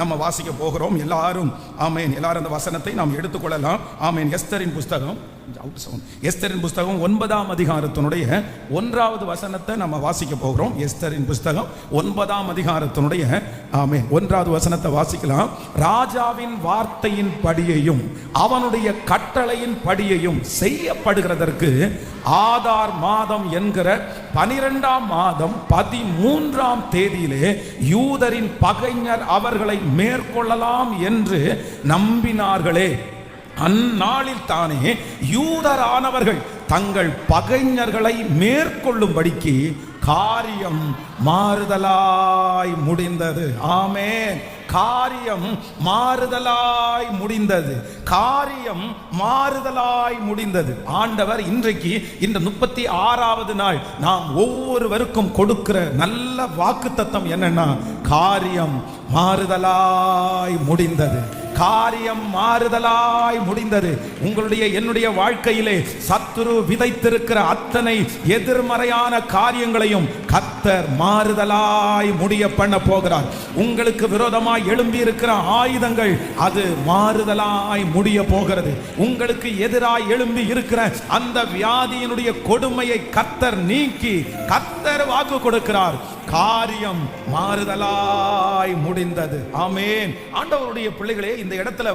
நம்ம வாசிக்க போகிறோம். எல்லாரும் ஆமேன், எல்லாரும் அந்த வசனத்தை நாம் எடுத்துக்கொள்ளலாம். ஆமேன். எஸ்தரின் புஸ்தகம் 9ஆம் அதிகாரத்தினுடைய 1வது வசனத்தை நம்ம வாசிக்க போகிறோம். எஸ்தரின் புஸ்தகம் 9ஆம் அதிகாரத்தினுடைய ஆமென் 1வது வசனத்தை வாசிக்கலாம். ராஜாவின் வார்த்தையின் படியையும் அவனுடைய கட்டளையின் படியையும் செய்யப்படுகிறதற்கு ஆதார் மாதம் என்கிற 12ஆம் மாதம் 13ஆம் தேதியிலே யூதரின் பகைஞர் அவர்களை மேற்கொள்ளலாம் என்று நம்பினார்களே. அந்நாளில் தானே யூதரானவர்கள் தங்கள் பகைஞர்களை மேற்கொள்ளும்படிக்கு காரியம் மாறுதலாய் முடிந்தது. ஆமென். காரியம் மாறுதலாய் முடிந்தது. காரியம் மாறுதலாய் முடிந்தது. ஆண்டவர் இன்றைக்கு இந்த 36வது நாள் நாம் ஒவ்வொருவருக்கும் கொடுக்கிற நல்ல வாக்குத்தத்தம் என்னன்னா, காரியம் மாறுதலாய் முடிந்தது. காரியம் மாறுதலாய் முடிந்தது. உங்களுடைய என்னுடைய வாழ்க்கையிலே சத்துரு விதைத்திருக்கிற அத்தனை எதிர்மறையான காரியங்களையும் கர்த்தர் மாறுதலாய் முடிய பண்ண போகிறார். உங்களுக்கு விரோதமாய் எழும்பி இருக்கிற ஆயுதங்கள் அது மாறுதலாய் முடிய போகிறது. உங்களுக்கு எதிராய் எழும்பி இருக்கிற அந்த வியாதியினுடைய கொடுமையை கர்த்தர் நீக்கி கர்த்தர் வாக்கு கொடுக்கிறார். காரியம் மாறுதலாய் முடிந்தது. ஆமென். ஆண்டவருடைய பிள்ளைகளே, இந்த இடத்துல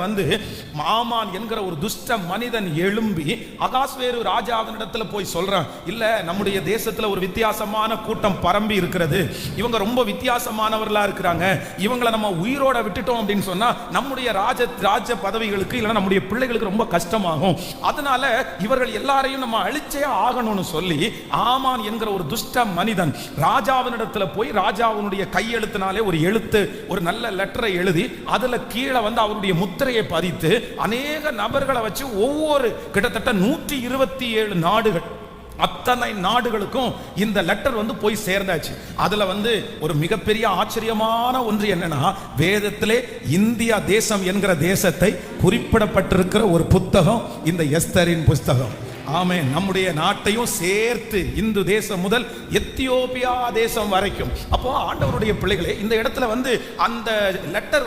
மாமான் என்கிற ஒரு துஷ்ட மனிதன் எழும்பி அகாஸ்வேரு ராஜாவின் இடத்துல போய் சொல்றான், இல்ல நம்முடைய தேசத்துல ஒரு வித்தியாசமான கூட்டம் பரம்பி இருக்கிறது, இவங்க ரொம்ப வித்தியாசமானவர்களா இருக்கிறாங்க, இவங்களை நம்ம உயிரோட விட்டுட்டோம் அப்படின்னு சொன்னா நம்முடைய ராஜ பதவிகளுக்கு இல்ல நம்முடைய பிள்ளைகளுக்கு ரொம்ப கஷ்டமாகும், அதனால இவர்கள் எல்லாரையும் நம்ம அழிச்சே ஆகணும்னு சொல்லி ஆமான் என்கிற ஒரு துஷ்ட மனிதன் ராஜாவினிடத்துல போய் ராஜாவுடைய கையெழுத்தினாலே ஒரு நல்ல லெட்டரை எழுதி அதுல கீழே அவருடைய முத்திரையை பதித்து அநேக நபர்களை வச்சு ஒவ்வொரு கிட்டத்தட்ட 127 நாடுகள், அத்தனை நாடுகளுக்கும் இந்த லெட்டர் போய் சேர்ந்தாச்சு. அதுல ஒரு மிகப்பெரிய ஆச்சரியமான ஒன்று என்னன்னா, வேதத்திலே இந்தியா தேசம் என்கிற தேசத்தை குறிப்பிடப்பட்டிருக்கிற ஒரு புத்தகம் இந்த எஸ்தரின் புஸ்தகம். ஆமென். நம்முடைய நாட்டையும் சேர்த்து இந்து தேசம் முதல் எத்தியோப்பியா தேசம் வரைக்கும். அப்போ ஆண்டவருடைய பிள்ளைகளே, இந்த இடத்துல அந்த லெட்டர்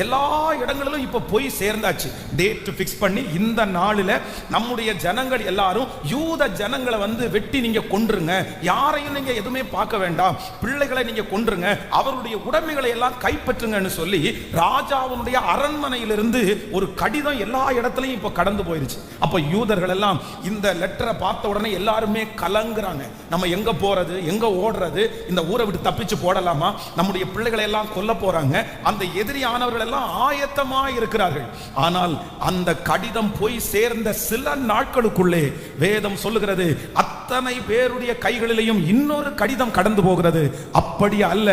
எல்லா இடங்களிலும் இப்ப போய் சேர்ந்தாச்சு. டேட் ஃபிக்ஸ் பண்ணி இந்த நாளில் நம்முடைய ஜனங்கள் எல்லாரும் யூத ஜனங்களை வெட்டி நீங்க கொன்றுங்க, யாரையும் நீங்க எதுவுமே பார்க்க வேண்டாம், பிள்ளைகளை நீங்க கொன்றுங்க, அவருடைய உடைமைகளை எல்லாம் கைப்பற்றுங்கன்னு சொல்லி ராஜாவுடைய அரண்மனையிலிருந்து ஒரு கடிதம் எல்லா இடத்துலையும் இப்ப கடந்து போயிருச்சு. அப்ப யூதர்கள் எல்லாம் இந்த லெட்டரை பார்த்த உடனே எல்லாருமே கலங்குறாங்க. நம்ம எங்க போறது, எங்க ஓடுறது, இந்த ஊரை விட்டு தப்பிச்சு போடலாமா, நம்முடைய பிள்ளைகளை எல்லாம் கொல்ல போறாங்க, அந்த எதிரியானவர்கள் எல்லாம் ஆயத்தமா இருக்கிறார்கள். ஆனால் அந்த கடிதம் போய் சேர்ந்த சில நாட்களுக்குள்ளே வேதம் சொல்லுகிறது, அத்தனை பேருடைய கைகளிலேயும் இன்னொரு கடிதம் கடந்து போகிறது. அப்படி அல்ல,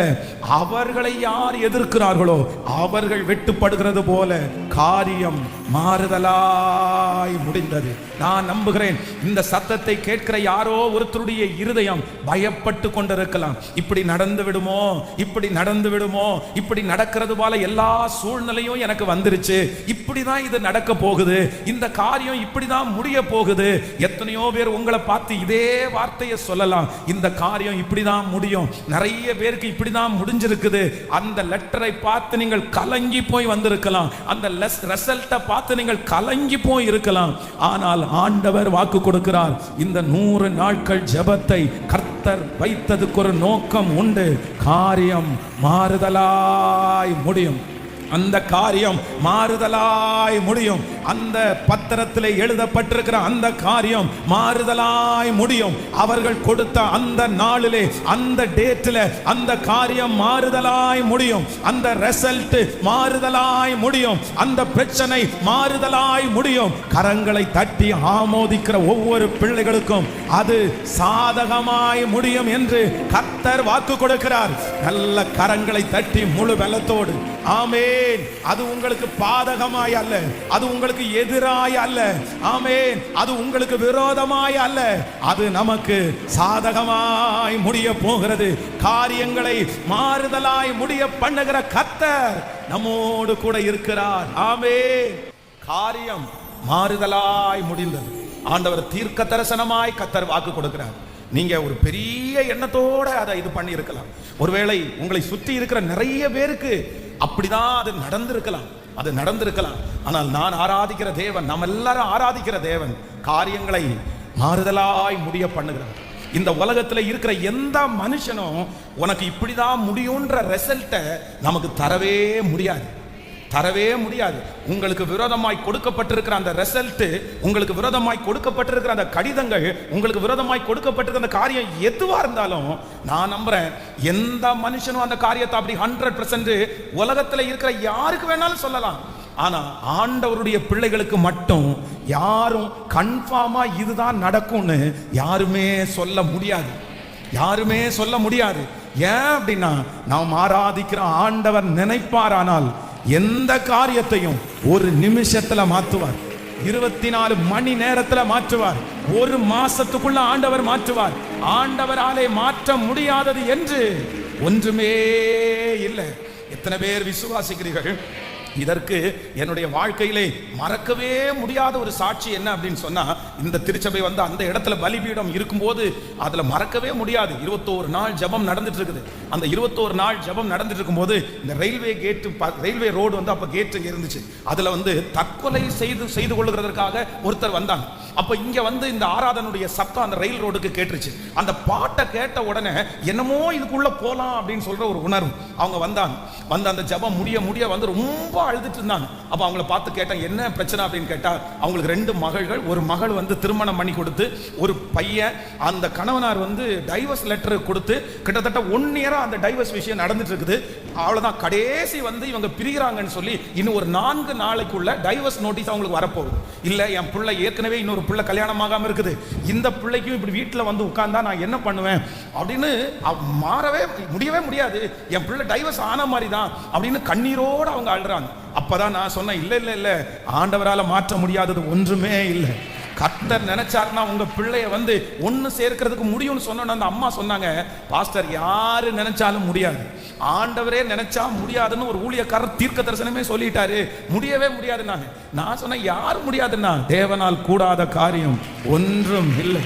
அவர்களை யார் எதிர்க்கிறார்களோ அவர்கள் வெட்டுப்படுகிறது போல காரியம் மாறுதலாய் முடிந்தது. நான் நம்புகிறேன் இந்த சத்தத்தை கேட்கிற யாரோ ஒருத்தருடைய இருதயம் பயப்பட்டு கொண்டிருக்கலாம். இப்படி நடந்து விடுமோ, இப்படி நடந்து விடுமோ, இப்படி நடக்கிறது போல எல்லா சூழ்நிலையும் எனக்கு வந்துருச்சு, இப்படிதான் இது நடக்க போகுது, இந்த காரியம் இப்படிதான் முடிய போகுது. எத்தனையோ பேர் உங்களை பார்த்து இதே வார்த்தையை சொல்லலாம், இந்த காரியம் இப்படிதான் முடியும், நிறைய பேருக்கு இப்படிதான் முடிஞ்சிருக்குது. அந்த லெட்டரை பார்த்து நீங்கள் கலங்கி போய் வந்திருக்கலாம், அந்த ரிசல்ட்டை பார்த்து நீங்கள் கலங்கி போய் இருக்கலாம். ஆனால் ஆண்டவர் வாக்கு கொடுக்கிறார், இந்த 100 நாட்கள் ஜெபத்தை கர்த்தர் வைத்ததுக்கு ஒரு நோக்கம் உண்டு. காரியம் மாறுதலாய் முடியும். அந்த காரியம் மாறுதலாய் முடியும். அந்த பத்திரத்தில் எழுதப்பட்டிருக்கிற அந்த காரியம் மாறுதலாய் முடியும். அவர்கள் கொடுத்த அந்த நாளிலே, அந்த டேட்டில் அந்த காரியம் மாறுதலாய் முடியும். அந்த ரிசல்ட் மாறுதலாய் முடியும். அந்த பிரச்சனை மாறுதலாய் முடியும். கரங்களை தட்டி ஆமோதிக்கிற ஒவ்வொரு பிள்ளைகளுக்கும் அது சாதகமாய் முடியும் என்று கர்த்தர் வாக்கு கொடுக்கிறார். நல்ல கரங்களை தட்டி முழு பலத்தோடு ஆமென். அது உங்களுக்கு பாதகமாய் அல்ல, அது உங்களுக்கு எதிராய் அல்ல. ஆமென். அது உங்களுக்கு விரோதமாய் அல்ல, அது நமக்கு சாதகமாய் முடிய போகிறது. காரியங்களை மாறுதலாய் முடிய பண்ணுகிற கர்த்தர் நம்மோடு கூட இருக்கிறார். ஆமென். காரியம் மாறுதலாய் முடிந்தது. ஆண்டவர் தீர்க்க தரிசனமாய் கர்த்தர் வாக்கு கொடுக்கிறார். நீங்க ஒரு பெரிய எண்ணத்தோட அதை இது பண்ணி இருக்கலாம். ஒருவேளை உங்களை சுற்றி இருக்கிற நிறைய பேருக்கு அப்படிதான் அது நடந்திருக்கலாம். ஆனால் நான் ஆராதிக்கிற தேவன், நம்ம எல்லாரும் ஆராதிக்கிற தேவன் காரியங்களை மாறுதலாய் முடிய பண்ணுகிறார். இந்த உலகத்துல இருக்கிற எந்த மனுஷனும் உனக்கு இப்படிதான் முடியும்ன்ற ரிசல்ட்டை நமக்கு தரவே முடியாது. உங்களுக்கு விரோதமாய் கொடுக்கப்பட்டிருக்கிற அந்த ரிசல்ட், உங்களுக்கு விரோதமாய் கொடுக்கப்பட்டிருக்கிற அந்த கடிதங்கள், உங்களுக்கு விரோதமாய் கொடுக்கப்பட்டிருக்கிற அந்த காரியம் எதுவா இருந்தாலும் நான் நம்புறேன், எந்த மனுஷனும் அந்த காரியத்தை அப்படி 100% உலகத்துல இருக்கிற யாருக்கு வேணாலும் சொல்லலாம். ஆனா ஆண்டவருடைய பிள்ளைகளுக்கு மட்டும் யாரும் கன்ஃபார்மா இதுதான் நடக்கும்னு யாருமே சொல்ல முடியாது. ஏன் அப்படின்னா, நாம் ஆராதிக்கிற ஆண்டவர் நினைப்பாரானால் எந்த காரியத்தையும் ஒரு நிமிஷத்துல மாற்றுவார், 24 மணி நேரத்துல மாற்றுவார், ஒரு மாசத்துக்குள்ள ஆண்டவர் மாற்றுவார். ஆண்டவராலே மாற்ற முடியாதது என்று ஒன்றுமே இல்லை. எத்தனை பேர் விசுவாசிக்கிறீர்கள்? இதற்கு என்னுடைய வாழ்க்கையிலே மறக்கவே முடியாத ஒரு சாட்சி என்ன அப்படின்னு சொன்னா, இந்த திருச்சபை வந்து அந்த இடத்துல பலிபீடம் இருக்கும்போது அதுல மறக்கவே முடியாது. 21 நாள் ஜெபம் நடந்துட்டு இருக்குது. அந்த 21 நாள் ஜெபம் நடந்துட்டு இருக்கும்போது இந்த ரயில்வே ரோடு வந்து அப்ப கேட் இருந்துச்சு. அதுல வந்து தற்கொலை செய்து கொள்ளுகிறதற்காக ஒருத்தர் வந்தாங்க. அப்ப இங்க வந்து இந்த ஆராதனுடைய சத்தம் அந்த ரயில் ரோடுக்கு கேட்டுருச்சு. அந்த பாட்டை கேட்ட உடனே என்னமோ இதுக்குள்ள போலாம் அப்படின்னு சொல்ற ஒரு உணர்வு. அவங்க வந்து அந்த ஜெபம் முடிய வந்து ரொம்ப அழுதுட்டு இருந்தாங்க. அப்ப அவங்கள பார்த்து கேட்டேன், என்ன பிரச்சனை அப்படின்னு கேட்டா, அவங்களுக்கு 2 மகள்கள், ஒரு மகள் வந்து திருமணம் பண்ணி கொடுத்து, ஒரு பையன், அந்த கணவனார் வந்து டைவர்ஸ் லெட்டர் கொடுத்து கிட்டத்தட்ட 1 இயரா அந்த டைவர்ஸ் விஷயம் நடந்துட்டு இருக்குது. அவ்வளவுதான், கடைசி வந்து இவங்க பிரிகிறாங்கன்னு சொல்லி இன்னும் ஒரு 4 நாளைக்குள்ள டைவர்ஸ் நோட்டீஸ் அவங்களுக்கு வரப்போகுது. இல்ல, என் பிள்ளை ஏற்கனவே இன்னொரு பிள்ளை கல்யாணம் ஆகாம இருக்குது, இந்த பிள்ளைக்கும் இப்படி வீட்டுல வந்து உட்கார்ந்தா நான் என்ன பண்ணுவேன் அப்படின்னு முடியவே முடியாது, என் பிள்ளை டைவர்ஸ் ஆன மாதிரி தான் அப்படின்னு கண்ணீரோடு அவங்க அழுறாங்க. அப்பதான் நான் சொன்னேன், இல்ல ஆண்டவரால மாற்ற முடியாதது ஒன்றுமே இல்லை. கர்த்தர் நினைச்சாருன்னா உங்க பிள்ளைய வந்து ஒன்னு சேர்க்கிறதுக்கு முடியும்னு சொன்ன அந்த அம்மா சொன்னாங்க, பாஸ்டர் யாரு நினைச்சாலும் முடியாது, ஆண்டவரே நினைச்சா முடியாதுன்னு ஒரு ஊழியக்காரர் தீர்க்க தரிசனமே சொல்லிட்டாரு, முடியவே முடியாது. நான் சொன்னேன், யாரு முடியாதுன்னா தேவனால் கூடாத காரியம் ஒன்றும் இல்லை.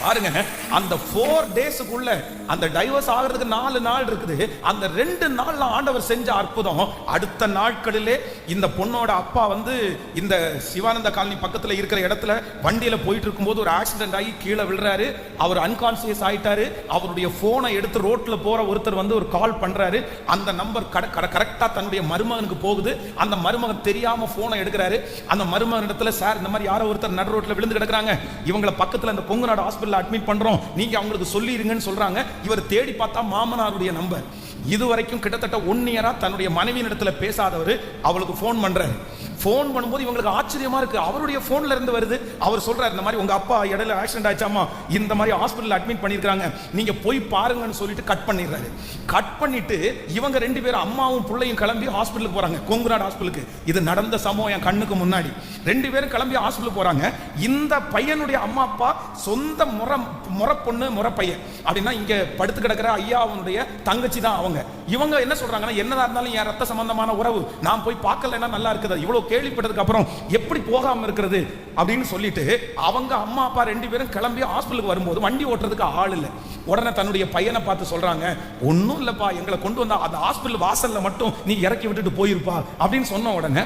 பாருங்க, அந்த 4 டேஸ்க்குள்ள அந்த டைவர்ஸ் ஆகிறதுக்கு 4 நாள் இருக்குது. அந்த 2 நாள்ல ஆண்டவர் செஞ்ச அற்புதம். அடுத்த நாட்களிலே இந்த பொண்ணோட அப்பா வந்து இந்த சிவானந்த காலனி பக்கத்துல இருக்கிற இடத்துல வண்டியில போயிட்டு இருக்கும்போது ஒரு ஆக்சிடென்ட் ஆகி கீழே விழுறாரு. அவர் அன்கான்சியஸ் ஆயிட்டாரு. அவருடைய போனை எடுத்து ரோட்ல போற ஒருத்தர் வந்து ஒரு கால் பண்றாரு. அந்த நம்பர் கரெக்டா தன்னுடைய மருமகனுக்கு போகுது. அந்த மருமகன் தெரியாம போனை எடுக்கிறாரு. அந்த மருமகன் இடத்துல, சார் இந்த மாதிரி யாரோ ஒருத்தர் நடு ரோட்ல விழுந்து கிடக்குறாங்க, இவங்களை பக்கத்துல அந்த கொங்குநாடு ஹாஸ்பிட்டல் அட்மிட் பண்றோம், நீங்க அவங்களுக்கு சொல்லிருங்கன்னு சொல்றாங்க. இவர் தேடி பார்த்தா மாமனாருடைய நம்பர். இதுவரைக்கும் கிட்டத்தட்ட 1 இயரா தன்னுடைய மனைவியின் இடத்துல பேசாதவர் அவளுக்கு போன் பண்றாரு. போன் பண்ணும்போது இவங்களுக்கு ஆச்சரியமா இருக்கு, அவருடைய போன்ல இருந்து வருது. அவர் சொல்றாரு, இந்த மாதிரி உங்க அப்பா இடையில ஆக்சிடென்ட் ஆச்சாமா, இந்த மாதிரி ஹாஸ்பிட்டல் அட்மிட் பண்ணிருக்காங்க, நீங்க போய் பாருங்கன்னு சொல்லிட்டு கட் பண்ணிடுறாரு. கட் பண்ணிட்டு இவங்க 2 பேரும் அம்மாவும் பிள்ளையும் கிளம்பி ஹாஸ்பிட்டலுக்கு போறாங்க, கொங்குநாடு ஹாஸ்பிட்டலுக்கு. இது நடந்த சம்பவம் என் கண்ணுக்கு முன்னாடி. 2 பேரும் கிளம்பி ஹாஸ்பிட்டலுக்கு போறாங்க. இந்த பையனுடைய அம்மா அப்பா சொந்த முறை பொண்ணு முறை பையன் அப்படின்னா இங்க படுத்து கிடக்கிற ஐயா அவனுடைய தங்கச்சி தான் அவங்க. இவங்க என்ன சொல்றாங்கன்னா, என்னதான் இருந்தாலும் என் ரத்த சம்பந்தமான உறவு, நான் போய் பார்க்கலன்னா நல்லா இருக்குது, இவ்வளவு கேள்விப்பட்டதுக்கு அப்புறம் எப்படி போகாம இருக்கிறது அப்படின்னு சொல்லிட்டு அவங்க அம்மா அப்பா 2 பேரும் கிளம்பி ஹாஸ்பிட்டலுக்கு வரும்போது வண்டி ஓட்டுறதுக்கு ஆள் இல்லை. உடனே தன்னுடைய பையனை பார்த்து சொல்றாங்க, ஒன்னும் இல்லப்பா, எங்களை கொண்டு வந்தா அந்த ஹாஸ்பிட்டல் வாசல்ல மட்டும் நீ இறக்கி விட்டுட்டு போயிருப்பா அப்படின்னு சொன்ன உடனே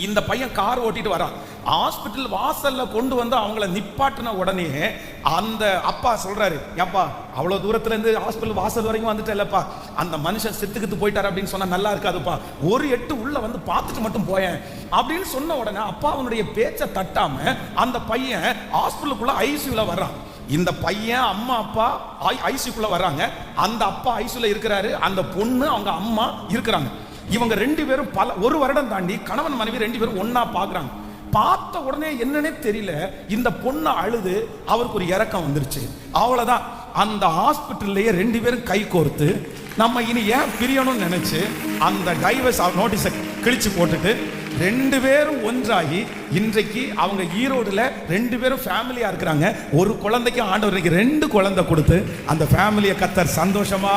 இந்த பையன் கார் ஓட்டிட்டு வரான். ஹாஸ்பிட்டல் வாசல்ல கொண்டு வந்து அவங்கள நிப்பாட்டின உடனே அந்த அப்பா சொல்றாரு, ஏப்பா அவ்வளவு தூரத்துல இருந்து ஹாஸ்பிட்டல் வாசல் வரைக்கும் வந்துட்டேல்லப்பா, அந்த மனுஷன் செத்துக்கிட்டு போயிட்டாரு அப்படின்னு சொன்னா நல்லா இருக்காதுப்பா, ஒரு எட்டு உள்ள வந்து பார்த்துட்டு மட்டும் போயேன் அப்படின்னு சொன்ன உடனே அப்பா அவனுடைய பேச்சை தட்டாம அந்த பையன் ஹாஸ்பிட்டலுக்குள்ள ஐசியூல வர்றான். இந்த பையன் அம்மா அப்பா ஐசியூக்குள்ள வர்றாங்க. அந்த அப்பா ஐசியூல இருக்கிறாரு, அந்த பொண்ணு அவங்க அம்மா இருக்கிறாங்க. இவங்க 2 பேரும் 1 வருடம் தாண்டி கணவன் மனைவி 2 பேரும் ஒன்னா பாக்குறாங்க. பார்த்த உடனே என்னன்னே தெரியல, இந்த பொண்ணு அழுது அவருக்கு ஒரு இரக்கம் வந்துருச்சு. அவ்வளவுதான், அந்த ஹாஸ்பிட்டல்லையே 2 பேரும் கை கோர்த்து நம்ம இனி ஏன் பிரியணும்னு நினைச்சு அந்த டைவர்ஸ் நோட்டீஸை கிழிச்சு போட்டுட்டு ரெண்டு பேரும் ஒன்றாகி இன்றைக்கு அவங்க ஈரோடுல ரெண்டு பேரும் ஃபேமிலியா இருக்கிறாங்க. ஒரு குழந்தைக்கு ஆண்டவர் 2 குழந்தை கொடுத்து அந்த ஃபேமிலியை கர்த்தர் சந்தோஷமா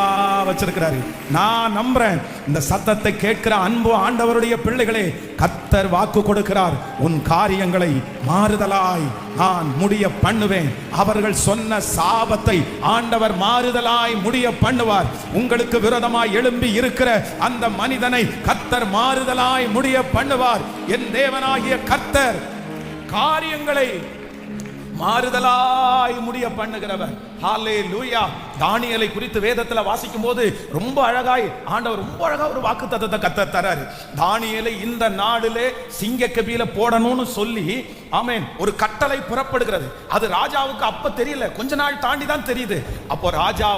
வச்சிருக்கிறாரு. நான் நம்புறேன் இந்த சத்தத்தை கேட்கிற அன்பு ஆண்டவருடைய பிள்ளைகளே, கர்த்தர் வாக்கு கொடுக்கிறார், உன் காரியங்களை மாறுதலாய் நான் முடிய பண்ணுவேன். அவர்கள் சொன்ன சாபத்தை ஆண்டவர் மாறுதலாய் முடிய பண்ணுவார். உங்களுக்கு விரோதமாய் எழும்பி இருக்கிற அந்த மனிதனை கர்த்தர் மாறுதலாய் முடிய பண்ணுவார். என் தேவனாகிய கர்த்தர் காரியங்களை மாறுதலாய் முடிய பண்ணுகிறவர். ஹல்லேலூயா. தானியேலை குறித்து வேதத்துல வாசிக்கும் போது ரொம்ப அழகாய் ஆண்டவர் ரொம்ப அழகா ஒரு வாக்குத்தத்தத்தை கர்த்தர் தராரு. தானியேலை இந்த நாளிலே சிங்கக்கபியில போடணும்னு சொல்லி ஆமென் ஒரு கட்டளை புறப்படுகிறது. அது ராஜாவுக்கு அப்ப தெரியல, கொஞ்ச நாள் தாண்டி தான் தெரியுது. அப்போ ராஜா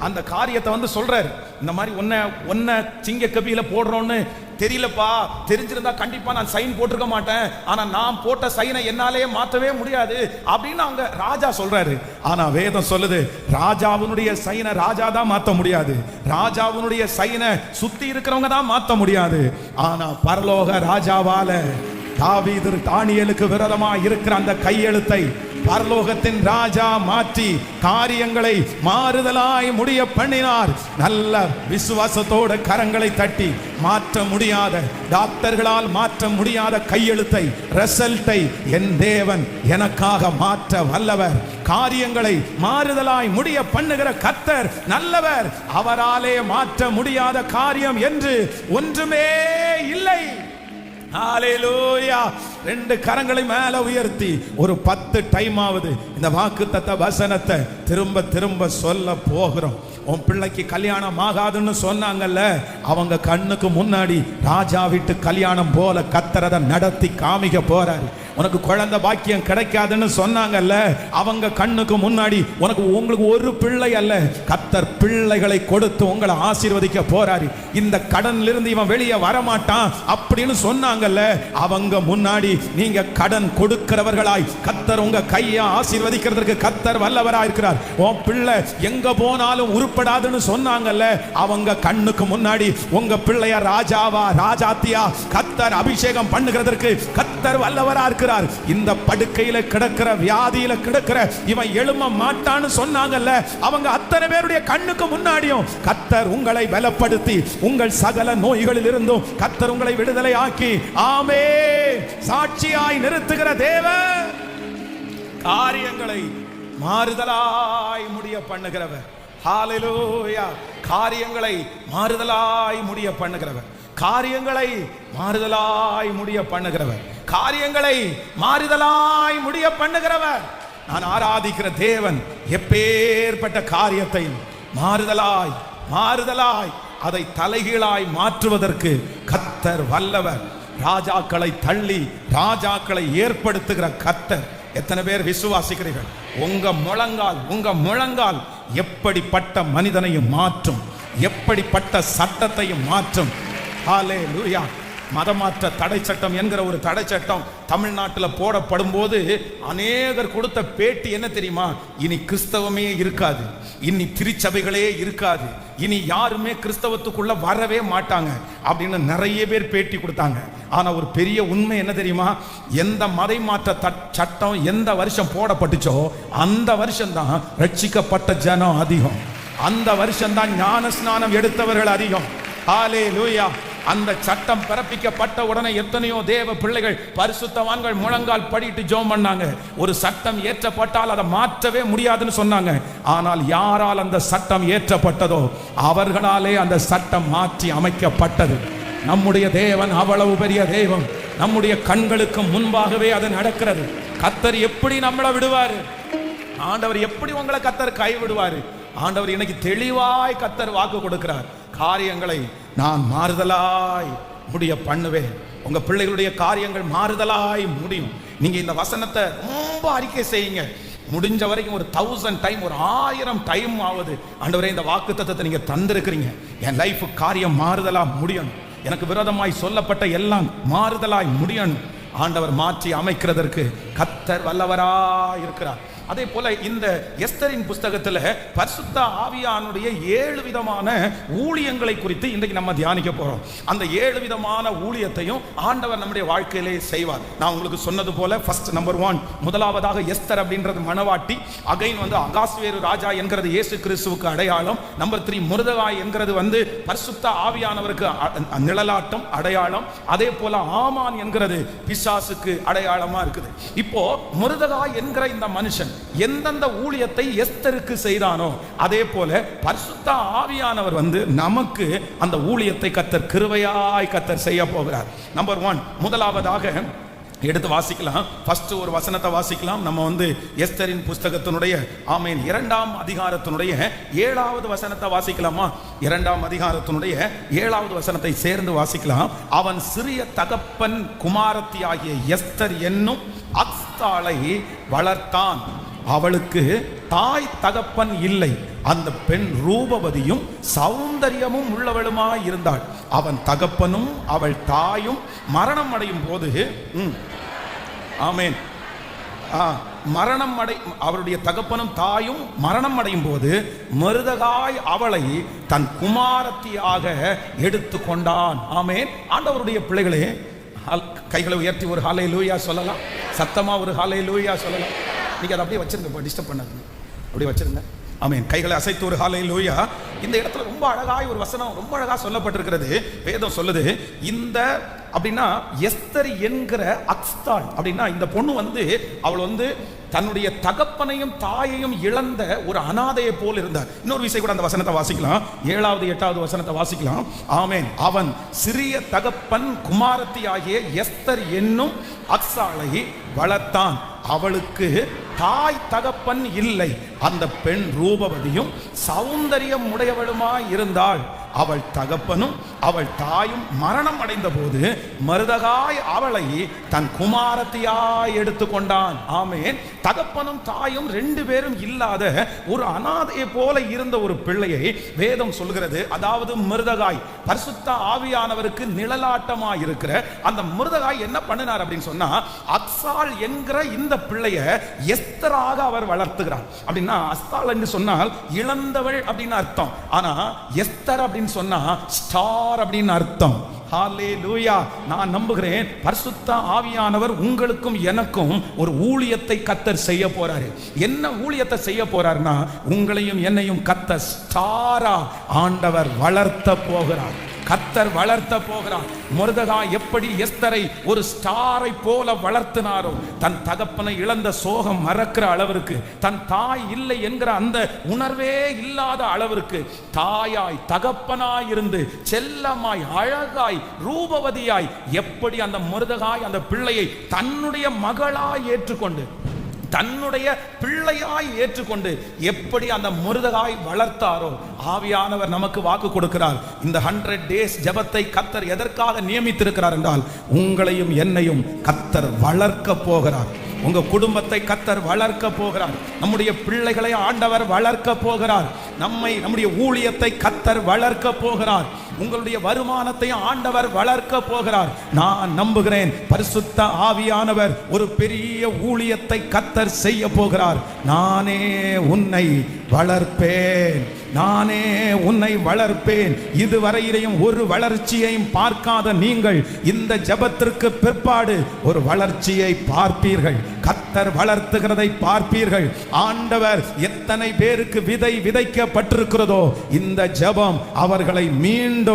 அந்த காரியத்தை சொல்றாரு, இந்த மாதிரி உன்னை சிங்கக்கபியில போடுறோன்னு தெரியலப்பா, தெரிஞ்சிருந்தா கண்டிப்பா நான் சைன் போட்டிருக்க மாட்டேன், ஆனா நான் போட்ட சைனை என்னாலே மாற்றவே முடியாது அப்படின்னு அவங்க ராஜா சொல்றாரு. ஆனா வேதம் சொல்லுது, ராஜாவுடைய சைனை ராஜா தான் மாற்ற முடியாது, ராஜாவுடைய சைனை சுத்தி இருக்கிறவங்க தான் மாற்ற முடியாது. ஆனா பரலோக ராஜாவால தாவீது தானியேலுக்கு விரோதமா இருக்கிற அந்த கையெழுத்தை பரலோகத்தின் ராஜா மாற்றி காரியங்களை மாறுதலாய் முடிய பண்ணினார். நல்ல விசுவாசத்தோட கரங்களை தட்டி, மாற்ற முடியாத டாக்டர்களால் மாற்ற முடியாத கையெழுத்தை ரிசல்ட்டை என் தேவன் எனக்காக மாற்ற வல்லவர். காரியங்களை மாறுதலாய் முடிய பண்ணுகிற கர்த்தர் நல்லவர். அவராலே மாற்ற முடியாத காரியம் என்று ஒன்றுமே இல்லை. ஹல்லேலூயா. 2 கரங்களை மேல உயர்த்தி ஒரு 10 டைம் ஆவது இந்த வாக்குத்தத்த வசனத்தை திரும்ப திரும்ப சொல்ல போகிறோம். உன் பிள்ளைக்கு கல்யாணம் ஆகாதுன்னு சொன்னாங்கல்ல, அவங்க கண்ணுக்கு முன்னாடி ராஜா வீட்டு கல்யாணம் போல கர்த்தர் அதை நடத்தி காமிக்க போறாரு. உனக்கு குழந்தை பாக்கியம் கிடைக்காதுன்னு சொன்னாங்கல்ல, அவங்க கண்ணுக்கு முன்னாடி உங்களுக்கு ஒரு பிள்ளை அல்ல, கர்த்தர் பிள்ளைகளை கொடுத்து உங்களை ஆசீர்வதிக்க போறாரு. இந்த கடன்ல இருந்து இவன் வெளியே வரமாட்டான் அப்படின்னு சொன்னாங்கல்ல, அவங்க முன்னாடி நீங்க கடன் கொடுக்கிறவர்களாய் கர்த்தர் உங்க கையை ஆசீர்வதிக்கிறதுக்கு கர்த்தர் வல்லவராய் இருக்கிறார். உன் பிள்ளை எங்க போனாலும் உருப்படாதுன்னு சொன்னாங்கல்ல, அவங்க கண்ணுக்கு முன்னாடி உங்க பிள்ளைய ராஜாவா ராஜாத்தியா கர்த்தர் அபிஷேகம் பண்ணுகிறதற்கு கர்த்தர் வல்லவரா இருக்கிறார். இந்த படுக்கையில கிடக்கிற வியாதியில கிடக்கிற இவன் எழும்ப மாட்டான்னு சொன்னாங்கல்ல, அவங்க அத்தனை பேருடைய கண்ணுக்கு முன்னாடியும் கர்த்தர் உங்களை பலப்படுத்தி உங்கள் சகல நோய்களில் இருந்தும் கர்த்தர் உங்களை விடுதலை ஆக்கி ஆமென் சாட்சியாய் நிறுத்துகிற தேவன். காரியங்களை மாறுதலாய் முடிய பண்ணுகிறவர். ஹல்லேலூயா. காரியங்களை மாறுதலாய் முடிய பண்ணுகிறவர். காரியங்களை மாறுதலாய் முடிய பண்ணுகிறவர். காரியங்களை மாறுதலாய் முடிய பண்ணுகிறவர். நான் ஆராதிக்கிற தேவன் எப்பேற்பட்ட காரியத்தை மாறுதலாய் மாறுதலாய் அதை தலைகீழாய் மாற்றுவதற்கு கர்த்தர் வல்லவர். ராஜாக்களை தள்ளி ராஜாக்களை ஏற்படுத்துகிற கர்த்தர். எத்தனை பேர் விசுவாசிக்கிறீர்கள்? உங்க முழங்கால் எப்படிப்பட்ட மனிதனையும் மாற்றும், எப்படிப்பட்ட சட்டத்தையும் மாற்றும். ஹல்லேலூயா. மதமாற்ற தடை சட்டம் என்கிற ஒரு தடை சட்டம் தமிழ்நாட்டில் போடப்படும் போது அநேகர் கொடுத்த பேட்டி என்ன தெரியுமா? இனி கிறிஸ்தவமே இருக்காது, இனி திருச்சபைகளே இருக்காது, இனி யாருமே கிறிஸ்தவத்துக்குள்ள வரவே மாட்டாங்க அப்படின்னு நிறைய பேர் பேட்டி கொடுத்தாங்க. ஆனா ஒரு பெரிய உண்மை என்ன தெரியுமா? எந்த மதை மாற்ற சட்டம் எந்த வருஷம் போடப்பட்டுச்சோ அந்த வருஷம் தான் ரட்சிக்கப்பட்ட ஜனம் அதிகம், அந்த வருஷம் தான் ஞான ஸ்நானம் எடுத்தவர்கள் அதிகம். ஹல்லேலூயா. அந்த சட்டம் பிறப்பிக்கப்பட்ட உடனே எத்தனையோ தேவ பிள்ளைகள் பரிசுத்தவான்கள் முழங்கால் படிட்டு ஜெபம் பண்ணாங்க. ஒரு சட்டம் ஏற்றப்பட்டால் அதை மாற்றவே முடியாதுன்னு சொன்னாங்க. ஆனால் யாரால் அந்த சட்டம் ஏற்றப்பட்டதோ அவர்களாலே அந்த சட்டம் மாற்றி அமைக்கப்பட்டது. நம்முடைய தேவன் அவ்வளவு பெரிய தேவன். நம்முடைய கண்களுக்கு முன்பாகவே அது நடக்கிறது. கர்த்தர் எப்படி நம்மளை விடுவாரு? ஆண்டவர் எப்படி உங்களை கர்த்தர் கை விடுவாரு? ஆண்டவர் இன்னைக்கு தெளிவாய் கர்த்தர் வாக்கு கொடுக்கிறார். காரியங்களை நான் மாறுதலாய் முடிய பண்ணுவேன். உங்க பிள்ளைகளுடைய காரியங்கள் மாறுதலாய் முடியும். நீங்க இந்த வசனத்தை ரொம்ப அறிக்கை செய்யுங்க. முடிஞ்ச வரைக்கும் ஒரு 1000 டைம், ஒரு 1000 டைம் ஆகுது. ஆண்டவரே, இந்த வாக்குத்தத்தத்தை நீங்க தந்திருக்கிறீங்க, என் லைஃப் காரியம் மாறுதலா முடியணும், எனக்கு விரோதமாய் சொல்லப்பட்ட எல்லாம் மாறுதலாய் முடியணும். ஆண்டவர் மாற்றி அமைக்கிறதற்கு கர்த்தர் வல்லவராய் இருக்கிறார். அதே போல இந்த எஸ்தரின் புஸ்தகத்துல பரிசுத்த ஆவியானுடைய 7 விதமான ஊழியங்களை குறித்து இன்றைக்கு நம்ம தியானிக்க போறோம். அந்த 7 விதமான ஊழியத்தையும் ஆண்டவர் நம்முடைய வாழ்க்கையிலே செய்வார். நான் உங்களுக்கு சொன்னது போல ஃபர்ஸ்ட் நம்பர் 1, முதலாவதாக எஸ்தர் அப்படின்றது மணவாட்டி. அகைன் அகாஸ்வேரு ராஜா என்கிறது இயேசு கிறிஸ்துவுக்கு அடையாளம். நம்பர் 3 முருதகாய் என்கிறது பரிசுத்த ஆவியானவருக்கு நிழலாட்டம் அடையாளம். அதே போல ஆமான் என்கிறது பிசாசுக்கு அடையாளமா இருக்குது. இப்போ முருதகாய் என்கிற இந்த மனுஷன் எந்தெந்த ஊழியத்தை எஸ்தருக்கு செய்தானோ அதே போல பரிசுத்த ஆவியானவர் நமக்கு அந்த ஊழியத்தை கர்த்தர் கிருபையாய் கர்த்தர் செய்ய போகிறார். நம்பர் 1, முதலாவதாக எடுத்து வாசிக்கலாம். ஃபர்ஸ்ட் ஒரு வசனத்தை வாசிக்கலாம். நம்ம எஸ்தரின் புஸ்தகத்தினுடைய ஆமென் 2ஆம் அதிகாரத்தினுடைய 7வது வசனத்தை வாசிக்கலாமா? 2ஆம் அதிகாரத்தினுடைய 7வது வசனத்தை சேர்ந்து வாசிக்கலாம். அவன் சிறிய தகப்பன் குமாரத்தி ஆகிய எஸ்தர் என்னும் அக்ஸ்தாளை வளர்த்தான். அவளுக்கு தாய் தகப்பன் இல்லை. அந்த பெண் ரூபவதியும் சௌந்தரியமும் உள்ளவளுமாய் இருந்தாள். அவன் தகப்பனும் அவள் தாயும் மரணம் அடையும் போது ஆமென் அவருடைய தகப்பனும் தாயும் மரணம் அடையும் போது மருதகாய் அவளை தன் குமாரத்தியாக எடுத்து கொண்டான். ஆமென். ஆண்டவருடைய பிள்ளைகளே, கைகளை உயர்த்தி ஒரு ஹல்லேலூயா சொல்லலாம். சத்தமா ஒரு ஹல்லேலூயா சொல்லலாம். நீங்க அதை அப்படியே வச்சிருங்க, டிஸ்டர்ப் பண்ணாதீங்க, அப்படியே வச்சிருங்க. ஆமென். கைகளை அசைத்து ஒரு ஹல்லேலூயா. இந்த இடத்துல ரொம்ப அழகாய் ஒரு வசனம் ரொம்ப அழகா சொல்லப்பட்டிருக்கிறது. வேதம் சொல்லுது, இந்த அப்படின்னா எஸ்தர் என்கிற அக்ஸ்தாள் அப்படின்னா இந்த பொண்ணு அவள் தன்னுடைய தகப்பனையும் தாயையும் இழந்த ஒரு அனாதையை போல் இருந்தார். இன்னொரு விஷயம் கூட அந்த வசனத்தை வாசிக்கலாம். 7வது 8வது வசனத்தை வாசிக்கலாம். ஆமென். அவன் சிறிய தகப்பன் குமாரத்தி ஆகிய எஸ்தர் என்னும் அக்ஸ்தாளை வளர்த்தான். அவளுக்கு தாய் தகப்பன் இல்லை. அந்த பெண் ரூபவதியும் சௌந்தரியம் உடையவளுமாய் இருந்தாள். அவள் தகப்பனும் அவள் தாயும் மரணம் அடைந்த போது மருதகாய் அவளை தன் குமாரத்தியாய் எடுத்துக்கொண்டான். ஆமென். தகப்பனும் தாயும் 2 பேரும் இல்லாத ஒரு அனாதையை போல இருந்த ஒரு பிள்ளையை வேதம் சொல்கிறது. அதாவது மருதகாய் பரிசுத்த ஆவியானவருக்கு நிழலாட்டமாய் இருக்கிற அந்த மருதகாய் என்ன பண்ணினார் அப்படின்னு சொன்னா, அக்சாள் என்கிற இந்த பிள்ளைய எஸ்தராக அவர் வளர்த்துகிறார். அப்படின்னா அஸ்தாள் என்று சொன்னால் இழந்தவள் அப்படின்னு அர்த்தம். ஆனா எஸ்தர் அப்படின்னு சொன்னா ஸ்டார் அப்படின்னு அர்த்தம். ஹல்லேலூயா. நான் நம்புகிறேன் பரிசுத்த ஆவியானவர் உங்களுக்கும் எனக்கும் ஒரு ஊழியத்தை கர்த்தர் செய்ய போறாரு. என்ன ஊழியத்தை செய்ய போறாருன்னா, உங்களையும் என்னையும் கர்த்தர் ஸ்டாரா ஆண்டவர் வளர்த்த போகிறார். கர்த்தர் வளர்த்த போகிறார். மொர்தெகாய் எப்படி எஸ்தரை ஒரு ஸ்டாரை போல வளர்த்தினாரோ, தன் தகப்பனை இழந்த சோகம் மறக்கிற அளவிற்கு, தன் தாய் இல்லை என்கிற அந்த உணர்வே இல்லாத அளவிற்கு தாயாய் தகப்பனாய் இருந்து செல்லமாய் அழகாய் ரூபவதியாய் எப்படி அந்த மொர்தெகாய் அந்த பிள்ளையை தன்னுடைய மகளாய் ஏற்றுக்கொண்டு தன்னுடைய பிள்ளையாய் ஏற்றுக்கொண்டு எப்படி அந்த மொர்தெகாய் வளர்த்தாரோ, ஆவியானவர் நமக்கு வாக்கு கொடுக்கிறார். இந்த 100 days ஜெபத்தை கர்த்தர் எதற்காக நியமித்திருக்கிறார் என்றால், உங்களையும் என்னையும் கர்த்தர் வளர்க்க போகிறார். உங்க குடும்பத்தை கர்த்தர் வளர்க்க போகிறார். நம்முடைய பிள்ளைகளை ஆண்டவர் வளர்க்க போகிறார். நம்முடைய ஊழியத்தை கர்த்தர் வளர்க்க போகிறார். உங்களுடைய வருமானத்தை ஆண்டவர் வளர்க்க போகிறார். நான் நம்புகிறேன் பரிசுத்த ஆவியானவர் ஒரு பெரிய ஊழியத்தை கர்த்தர் செய்ய போகிறார். நானே உன்னை வளர்ப்பேன், நானே உன்னை வளர்ப்பேன். இதுவரையிலையும் ஒரு வளர்ச்சியையும் பார்க்காத நீங்கள் இந்த ஜெபத்திற்கு பிற்பாடு ஒரு வளர்ச்சியை பார்ப்பீர்கள். கர்த்தர் வளர்த்துகிறதை பார்ப்பீர்கள். ஆண்டவர் எத்தனை பேருக்கு விதை விதைக்கப்பட்டிருக்கிறதோ இந்த ஜெபம் அவர்களை மீண்டும்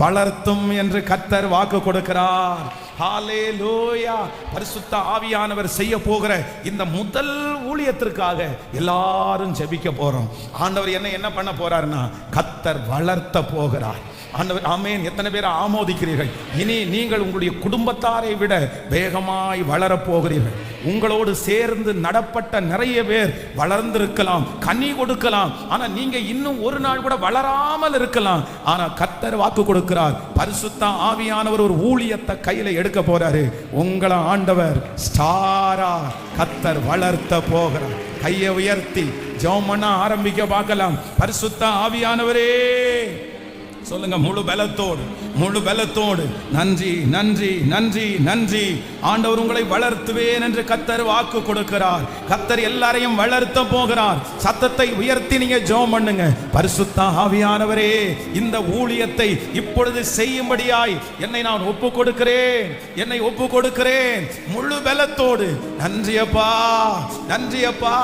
வளர்த்தும் என்று கர்த்தர் வாக்கு கொடுக்கிறார். ஹல்லேலூயா. பரிசுத்த ஆவியானவர் செய்ய போகிற இந்த முதல் ஊழியத்திற்காக எல்லாரும் ஜெபிக்க போறோம். ஆண்டவர் என்ன பண்ண போறாருன்னா, கர்த்தர் வளர்த்த போகிறார். ஆண்டவர் ஆமென். எத்தனை பேர் ஆமோதிக்கிறீர்கள்? இனி நீங்கள் உங்களுடைய குடும்பத்தாரை விட வேகமாய் வளரப் போகிறீர்கள். உங்களோடு சேர்ந்து நடப்பட்ட நிறைய பேர் வளர்ந்திருக்கலாம், கனி கொடுக்கலாம். ஆனா நீங்க இன்னும் ஒரு நாள் கூட வளராமல் இருக்கலாம். ஆனா கர்த்தர் வாக்கு கொடுக்கிறார், பரிசுத்த ஆவியானவர் ஒரு ஊழியத்தை கையில எடுக்க போறாரு. உங்களை ஆண்டவர் ஸ்டாரா கர்த்தர் வளர்த்த போகிறார். கையை உயர்த்தி ஜெபம் பண்ண ஆரம்பிக்க பார்க்கலாம். பரிசுத்த ஆவியானவரே சொல்லுங்க, முழு பலத்தோடு முழு பலத்தோடு நன்றி நன்றி நன்றி நன்றி. ஆண்டவர் உங்களை வளர்த்துவேன் என்று கர்த்தர் வாக்கு கொடுக்கிறார். கர்த்தர் எல்லாரையும் வளர்த்த போகிறார். சத்தத்தை உயர்த்தி நீங்க ஜெபம் பண்ணுங்க. பரிசுத்த ஆவியானவரே, இந்த ஊழியத்தை இப்பொழுது செய்யும்படியாய் என்னை நான் ஒப்பு கொடுக்கிறேன், என்னை ஒப்பு கொடுக்கிறேன் முழு பலத்தோடு. நன்றி அப்பா, நன்றி அப்பா.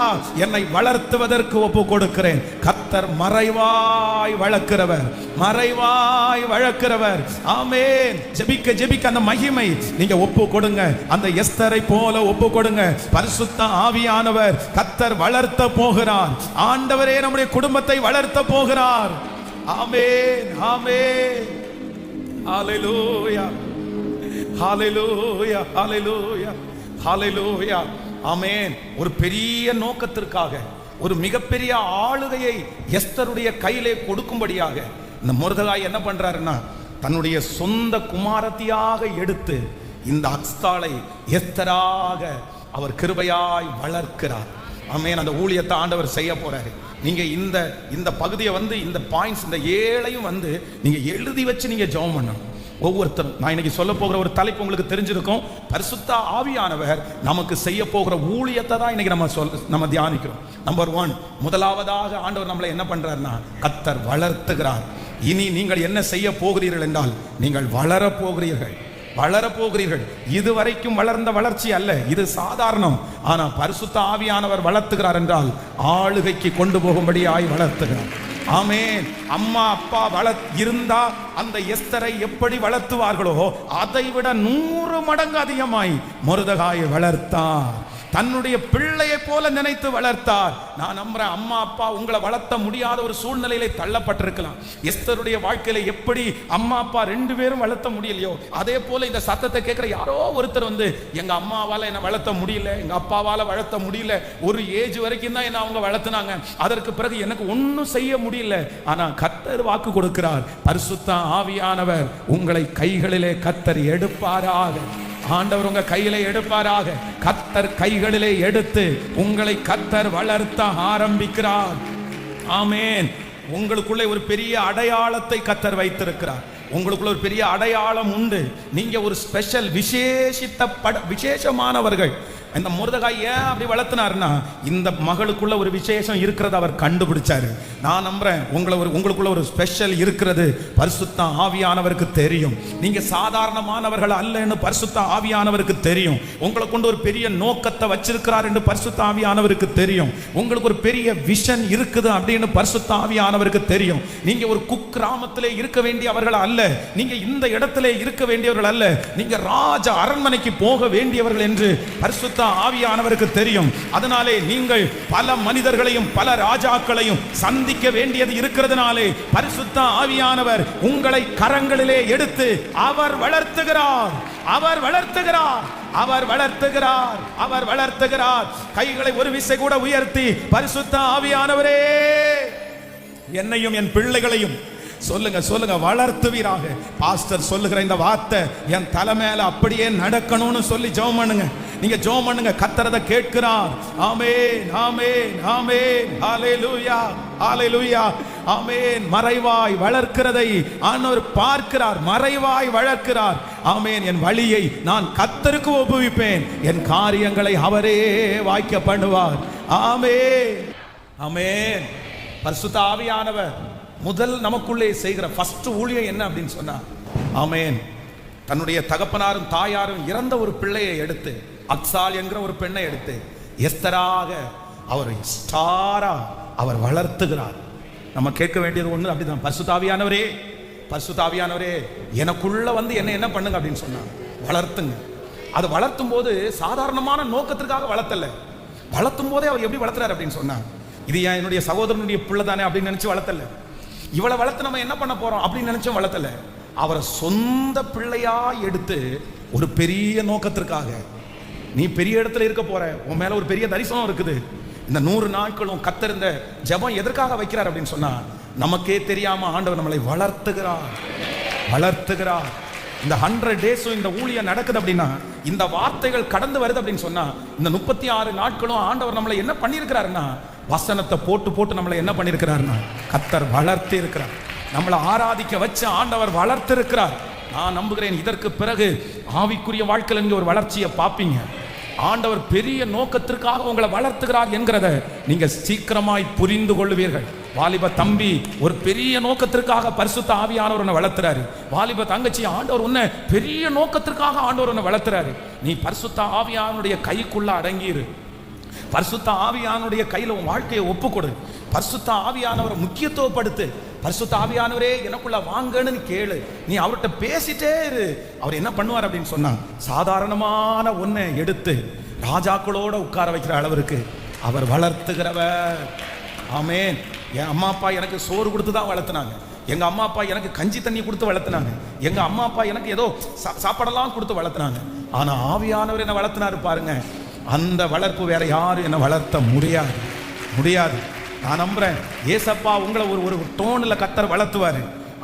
என்னை வளர்த்துவதற்கு ஒப்பு கொடுக்கிறேன். கர்த்தர் மறைவாய் வளர்க்கிறவர், மறைவாய் வளர்க்கிறவர். ஆமென். ஜெபிக்க ஜெபிக்க அந்த மகிமை நீங்க ஒப்பு கொடுங்க. அந்த எஸ்தரை போல ஒப்பு கொடுங்க. பரிசுத்த ஆவியானவர் கர்த்தர் வளர்த்த போகிறார். ஆண்டவரே நம்முடைய குடும்பத்தை வளர்த்த போகிறார். ஆமென், ஆமென். ஹalleluya, ஹalleluya, ஹalleluya, ஹalleluya. ஆமென். ஒரு பெரிய நோக்கத்திற்காக, ஒரு மிகப்பெரிய ஆளுகையை எஸ்தருடைய கையிலே கொடுக்கும்படியாக இந்த மொர்தெகாய் என்ன பண்றாருன்னா, தன்னுடைய சொந்த குமாரத்தியாக எடுத்து இந்த அக்ஸ்தாளை எஸ்தராக அவர் கிருபையாய் வளர்க்கிறார். ஆமென். அந்த ஊழியத்தை ஆண்டவர் செய்ய போறாரு. நீங்க இந்த பகுதியை இந்த பாயிண்ட்ஸ், இந்த 7ஐயும் நீங்க எழுதி வச்சு நீங்க ஜெபம் பண்ணணும். ஒவ்வொருத்தரும் நான் இன்னைக்கு சொல்ல போகிற ஒரு தலைப்பு உங்களுக்கு தெரிஞ்சிருக்கும். பரிசுத்த ஆவியானவர் நமக்கு செய்ய போகிற ஊழியத்தை தான் இன்னைக்கு நம்ம தியானிக்கிறோம். நம்பர் 1, முதலாவதாக ஆண்டவர் நம்மளை என்ன பண்றாருன்னா, கர்த்தர் வளர்த்துகிறார். இனி நீங்கள் என்ன செய்ய போகிறீர்கள் என்றால், நீங்கள் வளர போகிறீர்கள், வளர போகிறீர்கள். இதுவரைக்கும் வளர்ந்த வளர்ச்சி அல்ல, இது சாதாரணம். ஆனா பரிசுத்த ஆவியானவர் வளர்த்துகிறார் என்றால் ஆளுகைக்கு கொண்டு போகும்படியாய் வளர்த்துகிறார். ஆமென். அம்மா அப்பா இருந்தா அந்த எஸ்தரை எப்படி வளர்த்துவார்களோ அதை விட 100 மடங்கு அதிகமாய் மொர்தெகாயை வளர்த்தார். தன்னுடைய பிள்ளையை போல நினைத்து வளர்த்தார். நான் நம்புறேன், அம்மா அப்பா உங்களை வளர்த்த முடியாத ஒரு சூழ்நிலையில தள்ளப்பட்டிருக்கலாம். எஸ்தருடைய வாழ்க்கையில எப்படி அம்மா அப்பா 2 பேரும் வளர்த்த முடியலையோ, அதே போல இந்த சத்தத்தை கேட்கிற யாரோ ஒருத்தர் எங்க அம்மாவால என்ன வளர்த்த முடியல, எங்க அப்பாவால வளர்த்த முடியல, ஒரு ஏஜ் வரைக்கும் தான் என்ன அவங்க வளர்த்துனாங்க, அதற்கு பிறகு எனக்கு ஒன்னும் செய்ய முடியல. ஆனா கர்த்தர் வாக்கு கொடுக்கிறார், பரிசுத்த ஆவியானவர் உங்களை கைகளிலே கர்த்தர் எடுப்பாராக. ஆண்டவர் உங்க கையிலே எடுப்பாராக. கர்த்தர் கைகளிலே எடுத்து உங்களை கர்த்தர் வளர்த்த ஆரம்பிக்கிறார். ஆமென். உங்களுக்குள்ளே ஒரு பெரிய அடையாளத்தை கர்த்தர் வைத்திருக்கிறார். உங்களுக்குள்ள ஒரு பெரிய அடையாளம் உண்டு. நீங்க ஒரு ஸ்பெஷல் விசேஷமானவர்கள். இந்த மொர்தெகாய் ஏன் அப்படி வளர்த்தினார்னா, இந்த மகளுக்குள்ள ஒரு விசேஷம் இருக்கிறது அவர் கண்டுபிடிச்சாரு. நான் நம்புறேன் உங்களுக்குள்ள ஒரு ஸ்பெஷல் இருக்கிறது பரிசுத்த ஆவியானவருக்கு தெரியும். நீங்க சாதாரணமானவர்கள் அல்லன்னு பரிசுத்த ஆவியானவருக்கு தெரியும். உங்களை கொண்டு ஒரு பெரிய நோக்கத்தை வச்சிருக்கிறார் என்று பரிசுத்த ஆவியானவருக்கு தெரியும். உங்களுக்கு ஒரு பெரிய விஷன் இருக்குது அப்படின்னு பரிசுத்த ஆவியானவருக்கு தெரியும். நீங்க ஒரு குக்கிராமத்திலே இருக்க வேண்டியவர்கள் அல்ல, நீங்க இந்த இடத்திலே இருக்க வேண்டியவர்கள் அல்ல, நீங்க ராஜ அரண்மனைக்கு போக வேண்டியவர்கள் என்று பரிசுத்த ஆவியானவருக்கு தெரியும். அதனாலே நீங்கள் பல மனிதர்களையும் பல ராஜாக்களையும் சந்திக்க வேண்டியது இருக்கிறதுனாலே பரிசுத்த ஆவியானவர் உங்களை கரங்களிலே எடுத்து அவர் வளர்த்துகிறார், அவர் வளர்த்துகிறார், அவர் வளர்த்துகிறார், அவர் வளர்த்துகிறார். கைகளை ஒரு விசை கூட உயர்த்தி பரிசுத்த ஆவியானவரே என்னையும் என் பிள்ளைகளையும் சொல்லுங்க, சொல்லுங்க, வளர்த்துவீராக. பாஸ்டர் சொல்லுகிற இந்த வார்த்தை என் தலை மேல அப்படியே நடக்கணும்னு சொல்லி ஜெபம் பண்ணுங்க. நீங்க ஜெபம் பண்ணுங்க, கர்த்தர் அதை கேட்கிறார். ஆமென், ஆமென், ஆமென். ஹalleluya, ஹalleluya, ஆமென். மறைவாய் வளர்க்கிறதை ஆண்டவர் பார்க்கிறார், மறைவாய் வளர்க்கிறார். ஆமென். என் வழியை நான் கர்த்தருக்கு ஒப்புவிப்பேன், என் காரியங்களை அவரே வாய்க்க பண்ணுவார். ஆமென், ஆமென். பரிசுத்த ஆவியானவர் முதல் நமக்குள்ளே செய்கிற ஃபர்ஸ்ட் ஊழியம் என்ன அப்படின்னு சொன்னா, ஆமென், தன்னுடைய தகப்பனாரும் தாயாரும் இறந்த ஒரு பிள்ளையை எடுத்து, அக்சால் என்கிற ஒரு பெண்ணை எடுத்து எஸ்தராக அவர் ஸ்டாரா அவர் வளர்த்துகிறார். நம்ம கேட்க வேண்டியது ஒண்ணு அப்படிதான், பரிசுத்த ஆவியானவரே, பரிசுத்த ஆவியானவரே எனக்குள்ள என்ன பண்ணுங்க அப்படின்னு சொன்னா, வளர்த்துங்க. அது வளர்த்தும் போது சாதாரணமான நோக்கத்திற்காக வளர்த்தல, வளர்த்தும் போதே அவர் எப்படி வளர்த்துறாரு அப்படின்னு சொன்னா, இது என்னுடைய சகோதரனுடைய பிள்ளை தானே அப்படின்னு நினைச்சு வளர்த்தல, இவளை வளர்த்து நம்ம என்ன பண்ண போறோம் அப்படின்னு நினைச்சும் வளர்த்தல, அவரை சொந்த பிள்ளையா எடுத்து ஒரு பெரிய நோக்கத்திற்காக, நீ பெரிய இடத்துல இருக்க போற, உன் மேல ஒரு பெரிய தரிசனம் இருக்குது. இந்த 100 நாட்களும் கர்த்தர் இந்த ஜெபம் எதற்காக வைக்கிறார் அப்படின்னு சொன்னா, நமக்கே தெரியாம ஆண்டவர் நம்மளை வளர்த்துகிறார், வளர்த்துகிறார். இந்த 100 டேஸும் இந்த ஊழியம் நடக்குது அப்படின்னா, இந்த வார்த்தைகள் கடந்து வருது அப்படின்னு சொன்னா, இந்த 36 நாட்களும் ஆண்டவர் நம்மளை என்ன பண்ணியிருக்கிறாருன்னா, வசனத்தை போட்டு போட்டு நம்மளை என்ன பண்ணியிருக்கிறாருன்னா, கர்த்தர் வளர்த்து இருக்கிறார். நம்மளை ஆராதிக்க வச்சு ஆண்டவர் வளர்த்திருக்கிறார். நான் நம்புகிறேன் இதற்கு பிறகு ஆவிக்குரிய வாழ்க்கையில் நீங்க ஒரு வளர்ச்சியை பார்ப்பீங்க. ஆண்டவர் பெரிய நோக்கத்திற்காக உங்களை வளர்த்துகிறார் என்கிறத நீங்க சீக்கிரமாய் புரிந்து கொள்வீர்கள். வாலிப தம்பி, ஒரு பெரிய நோக்கத்திற்காக பரிசுத்த ஆவியானவர் உன்னை வளர்த்துறாரு. வாலிப தங்கச்சி, ஆண்டவர் உன்னை பெரிய நோக்கத்திற்காக ஆண்டவர் உன்னை வளர்த்துறாரு. நீ பரிசுத்த ஆவியானுடைய கைக்குள்ள அடங்கிரு. பரிசுத்த ஆவியானுடைய கையில உன் வாழ்க்கையை ஒப்புக்கொடு. பரிசுத்த ஆவியானவரை முக்கியத்துவப்படுத்து. பரிசுத்த ஆவியானவரே எனக்குள்ள வாங்கன்னு கேளு. நீ அவர்கிட்ட பேசிட்டே இரு. அவர் என்ன பண்ணுவார் அப்படின்னு சொன்னா, சாதாரணமான ஒன்னை எடுத்து ராஜாக்களோட உட்கார வைக்கிற அளவிற்கு அவர் வளர்த்துகிறவர். ஆமென். என் அம்மா அப்பா எனக்கு சோறு கொடுத்து தான் வளர்த்துனாங்க. எங்க அம்மா அப்பா எனக்கு கஞ்சி தண்ணி கொடுத்து வளர்த்துனாங்க. எங்க அம்மா அப்பா எனக்கு ஏதோ சாப்பாடெல்லாம் கொடுத்து வளர்த்துனாங்க. ஆனா ஆவியானவர் என்ன வளர்த்தினாரு பாருங்க. அந்த வளர்ப்பு வேற யாரும் என்ன வளர்த்த முடியாது. நான் நம்புறேன், ஏசப்பா உங்களை ஒரு டோனில் கத்தர் வளர்த்துவாரு.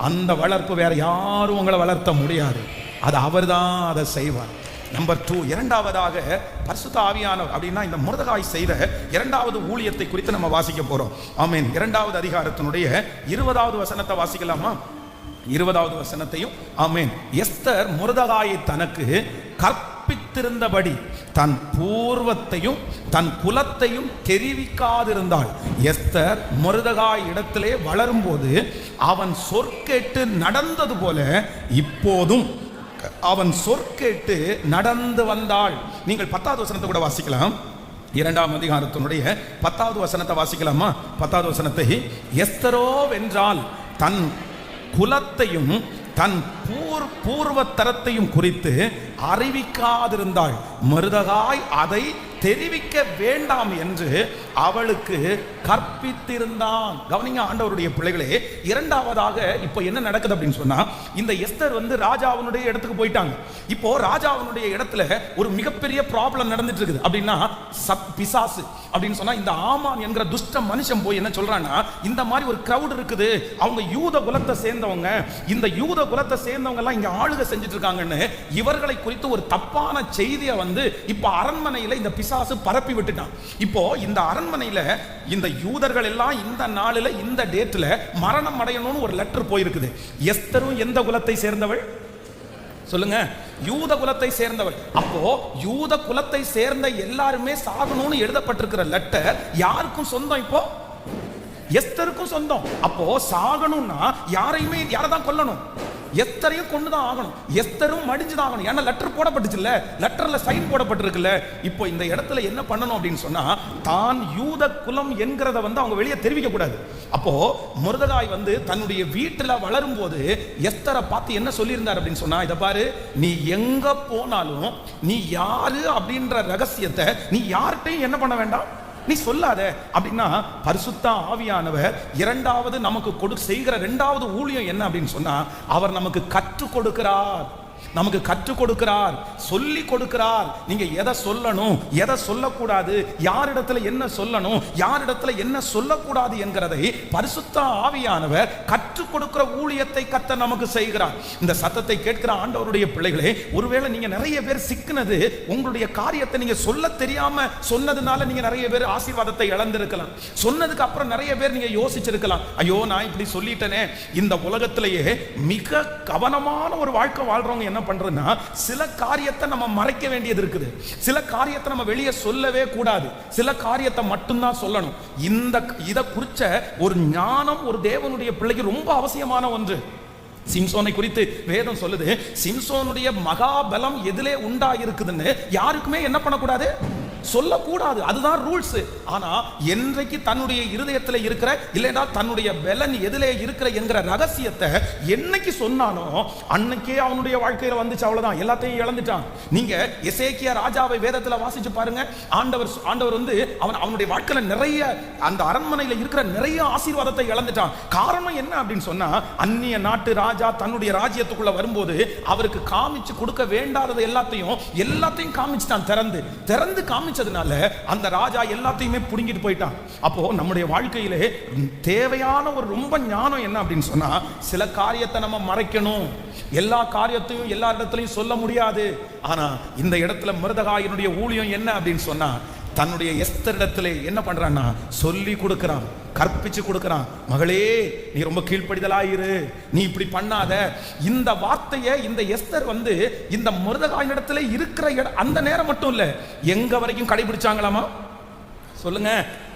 அந்த வளர்ப்பு வேற யாரும் உங்களை வளர்த்த முடியாது. அது அவர் தான் அதை செய்வார். நம்பர் 2, இரண்டாவதாக பரிசுத்த ஆவியானவர் அப்படின்னா இந்த மொர்தெகாய் செய்த இரண்டாவது ஊழியத்தை குறித்து நம்ம வாசிக்க போறோம். ஆமென். 2வது அதிகாரத்தினுடைய 20வது வசனத்தை வாசிக்கலாமா? 20வது வசனத்தையும். ஆமென். எஸ்தர் மொர்தெகாயை தனக்கு கற்பித்திருந்தபடி தன் பூர்வத்தையும் தன் குலத்தையும் தெரிவிக்காதிருந்தாள். எஸ்தர் மொர்தெகாய் இடத்திலே வளரும் போது அவன் சொற்கேட்டு நடந்தது போல இப்போதும் அவன் சொற்கேட்டு நடந்து வந்தாள். நீங்கள் 10வது வசனத்தை கூட வாசிக்கலாம். 2ஆம் அதிகாரத்தினுடைய 10வது வசனத்தை வாசிக்கலாமா? 10வது வசனத்தை, எஸ்தரோ வென்றால் தன் குலத்தையும் தன் பூர்வத்தரத்தையும் குறித்து அறிவிக்காதிருந்தாள். மொர்தெகாய் அதை தெரிவிக்க வேண்டாம் என்று அவளுக்கு கற்பித்திருந்தான். கவனிங்க ஆண்டவருடைய பிள்ளைகளே, இரண்டாவதாக இப்போ என்ன நடக்குது அப்படின்னு சொன்னா, இந்த எஸ்தர் ராஜாவினுடைய இடத்துக்கு போயிட்டாங்க. இப்போ ராஜாவினுடைய இடத்துல ஒரு மிகப்பெரிய ப்ராப்ளம் நடந்துட்டு இருக்குது. அப்படின்னா பிசாசு அப்படின்னு சொன்னா, இந்த ஆமான் என்கிற துஷ்ட மனுஷன் போய் என்ன சொல்றான்னா, இந்த மாதிரி ஒரு கிரவுட் இருக்குது, அவங்க யூத குலத்தை சேர்ந்தவங்க, இந்த யூத குலத்தை சேர்ந்தவங்க எல்லாம் இங்க ஆளுகை செஞ்சுட்டு இருக்காங்கன்னு இவர்களை குறித்து ஒரு தப்பான செய்தியை இப்ப அரண்மனையில இந்த பிசாசு பரப்பி விட்டுட்டான். இப்போ இந்த அரண்மனையில இந்த யூதர்கள் எல்லாம் இந்த நாளில இந்த டேட்ல மரணம் அடையணும்னு ஒரு லெட்டர் போயிருக்குது. எஸ்தரும் எந்த குலத்தை சேர்ந்தவள் சொல்லுங்க? யூத குலத்தை சேர்ந்தவள். அப்போ யூத குலத்தை சேர்ந்த எல்லாருமே சாகணும்னு எழுதப்பட்டிருக்கிற லெட்டர் யாருக்கும் சொந்தம்? இப்போ எஸ்தருக்கும் சொந்தம். அப்போ சாகணும்னா யாரைதான் கொல்லணும்? எஸ்தரையும் கொண்டுதான் ஆகணும். எஸ்தரும் மடிஞ்சுதான் ஆகணும். ஏன்னா லெட்டர் போடப்பட்டுச்சு இல்ல, லெட்டர்ல சைன் போடப்பட்டிருக்குல்ல. இப்போ இந்த இடத்துல என்ன பண்ணணும் அப்படின்னு சொன்னா, தான் யூத குலம் என்கிறத அவங்க வெளியே தெரிவிக்க கூடாது. அப்போ மொர்தெகாய் தன்னுடைய வீட்டுல வளரும் போது எஸ்தரை பார்த்து என்ன சொல்லியிருந்தார் அப்படின்னு சொன்னா, இத பாரு, நீ எங்க போனாலும் நீ யாரு அப்படின்ற ரகசியத்தை நீ யார்கிட்டையும் என்ன பண்ண வேண்டாம், நீ சொல்லாத அப்படின்னா. பரிசுத்த ஆவியானவர் இரண்டாவது நமக்கு செய்கிற இரண்டாவது ஊழியம் என்ன அப்படின்னு சொன்னா, அவர் நமக்கு கற்றுக் கொடுக்கிறார். நமக்கு கற்றுக் கொடுக்கிறார், சொல்லி கொடுக்கிறார். நீங்க எதை சொல்லணும், எதை சொல்லக்கூடாது, யாரிடத்துல என்ன சொல்லணும், யாரிடத்துல என்ன சொல்லக்கூடாது என்கிறதை பரிசுத்த ஆவியானவர் கற்றுக் கொடுக்கிற ஊழியத்தை கர்த்தர் நமக்கு செய்கிறார். இந்த சத்தத்தை கேட்கிற ஆண்டவருடைய பிள்ளைகளே, ஒருவேளை நீங்க நிறைய பேர் சிக்கினது உங்களுடைய காரியத்தை நீங்க சொல்ல தெரியாம சொன்னதுனால நீங்க நிறைய பேர் ஆசீர்வாதத்தை இழந்திருக்கலாம். சொன்னதுக்கு அப்புறம் நிறைய பேர் நீங்க யோசிச்சிருக்கலாம், ஐயோ நான் இப்படி சொல்லிட்டேனே. இந்த உலகத்திலேயே மிக கவனமான ஒரு வாழ்க்கை வாழ்றவங்க என்ன பண்றதுன்னா, சில காரியத்தை நம்ம மறைக்க வேண்டியது இருக்குது. சில காரியத்தை நம்ம வெளியே சொல்லவே கூடாது. சில காரியத்தை மட்டும்தான் சொல்லணும். இத குறிச்ச ஒரு ஞானம் ஒரு தேவனுடைய பிள்ளைக்கு ரொம்ப அவசியமான ஒன்று. சிம்சோனை குறித்து வேதம் சொல்லுது, சிம்சோனுடைய மகாபலம் எதிலே உண்டாயிருக்குதுன்னு யாருக்குமே என்ன பண்ணக்கூடாது, சொல்லக்கூடாது. அதுதான் ரூல்ஸ். ஆனா என்றைக்கு தன்னுடைய இருதயத்தில் இருக்கிற இல்லைனா தன்னுடைய பலன் எதிலே இருக்கிற என்கிற ரகசியத்தை என்னைக்கு சொன்னானோ அன்னைக்கே அவனுடைய வாழ்க்கையில வந்துச்சு. அவ்வளவுதான், எல்லாத்தையும் இழந்துட்டான். நீங்க எசேக்கியா ராஜாவை வேதத்துல வாசிச்சு பாருங்க. ஆண்டவர் அவனுடைய வாழ்க்கையில நிறைய அந்த அரண்மனையில இருக்கிற நிறைய ஆசீர்வாதத்தை இழந்துட்டான். காரணம் என்ன அப்படின்னு சொன்னா, அந்நிய நாட்டு ராஜா தன்னுடைய ராஜ்யத்துக்குள்ள வரும்போது அவருக்கு காமிச்சு கொடுக்க வேண்டாதது எல்லாத்தையும் காமிச்சுட்டான். திறந்து காமிச்சதுனால அந்த ராஜா எல்லாத்தையுமே புடுங்கிட்டு போயிட்டான். அப்போ நம்முடைய வாழ்க்கையிலே தேவையான ஒரு ரொம்ப ஞானம் என்ன அப்படின்னு சொன்னா, சில காரியத்தை நம்ம மறைக்கணும். எல்லா காரியத்தையும் எல்லா இடத்துலையும் சொல்ல முடியாது. ஆனா இந்த இடத்துல மொர்தெகாயினுடைய ஊழியம் என்ன அப்படின்னு சொன்னா, தன்னுடைய எஸ்தர் இடத்துல என்ன பண்றான்னா சொல்லி கொடுக்கிறான். கற்பிச்சு கொடுக்கிறான். மகளே, நீ ரொம்ப கீழ்ப்படிதலாயிரு, நீ இப்படி பண்ணாத. இந்த வார்த்தையை இந்த எஸ்தர் வந்து இந்த மொர்தெகாயின் இடத்துல இருக்கிற அந்த நேரம் மட்டும் இல்ல, எங்க வரைக்கும் கடைபிடிச்சாங்களாமா சொல்லுங்க.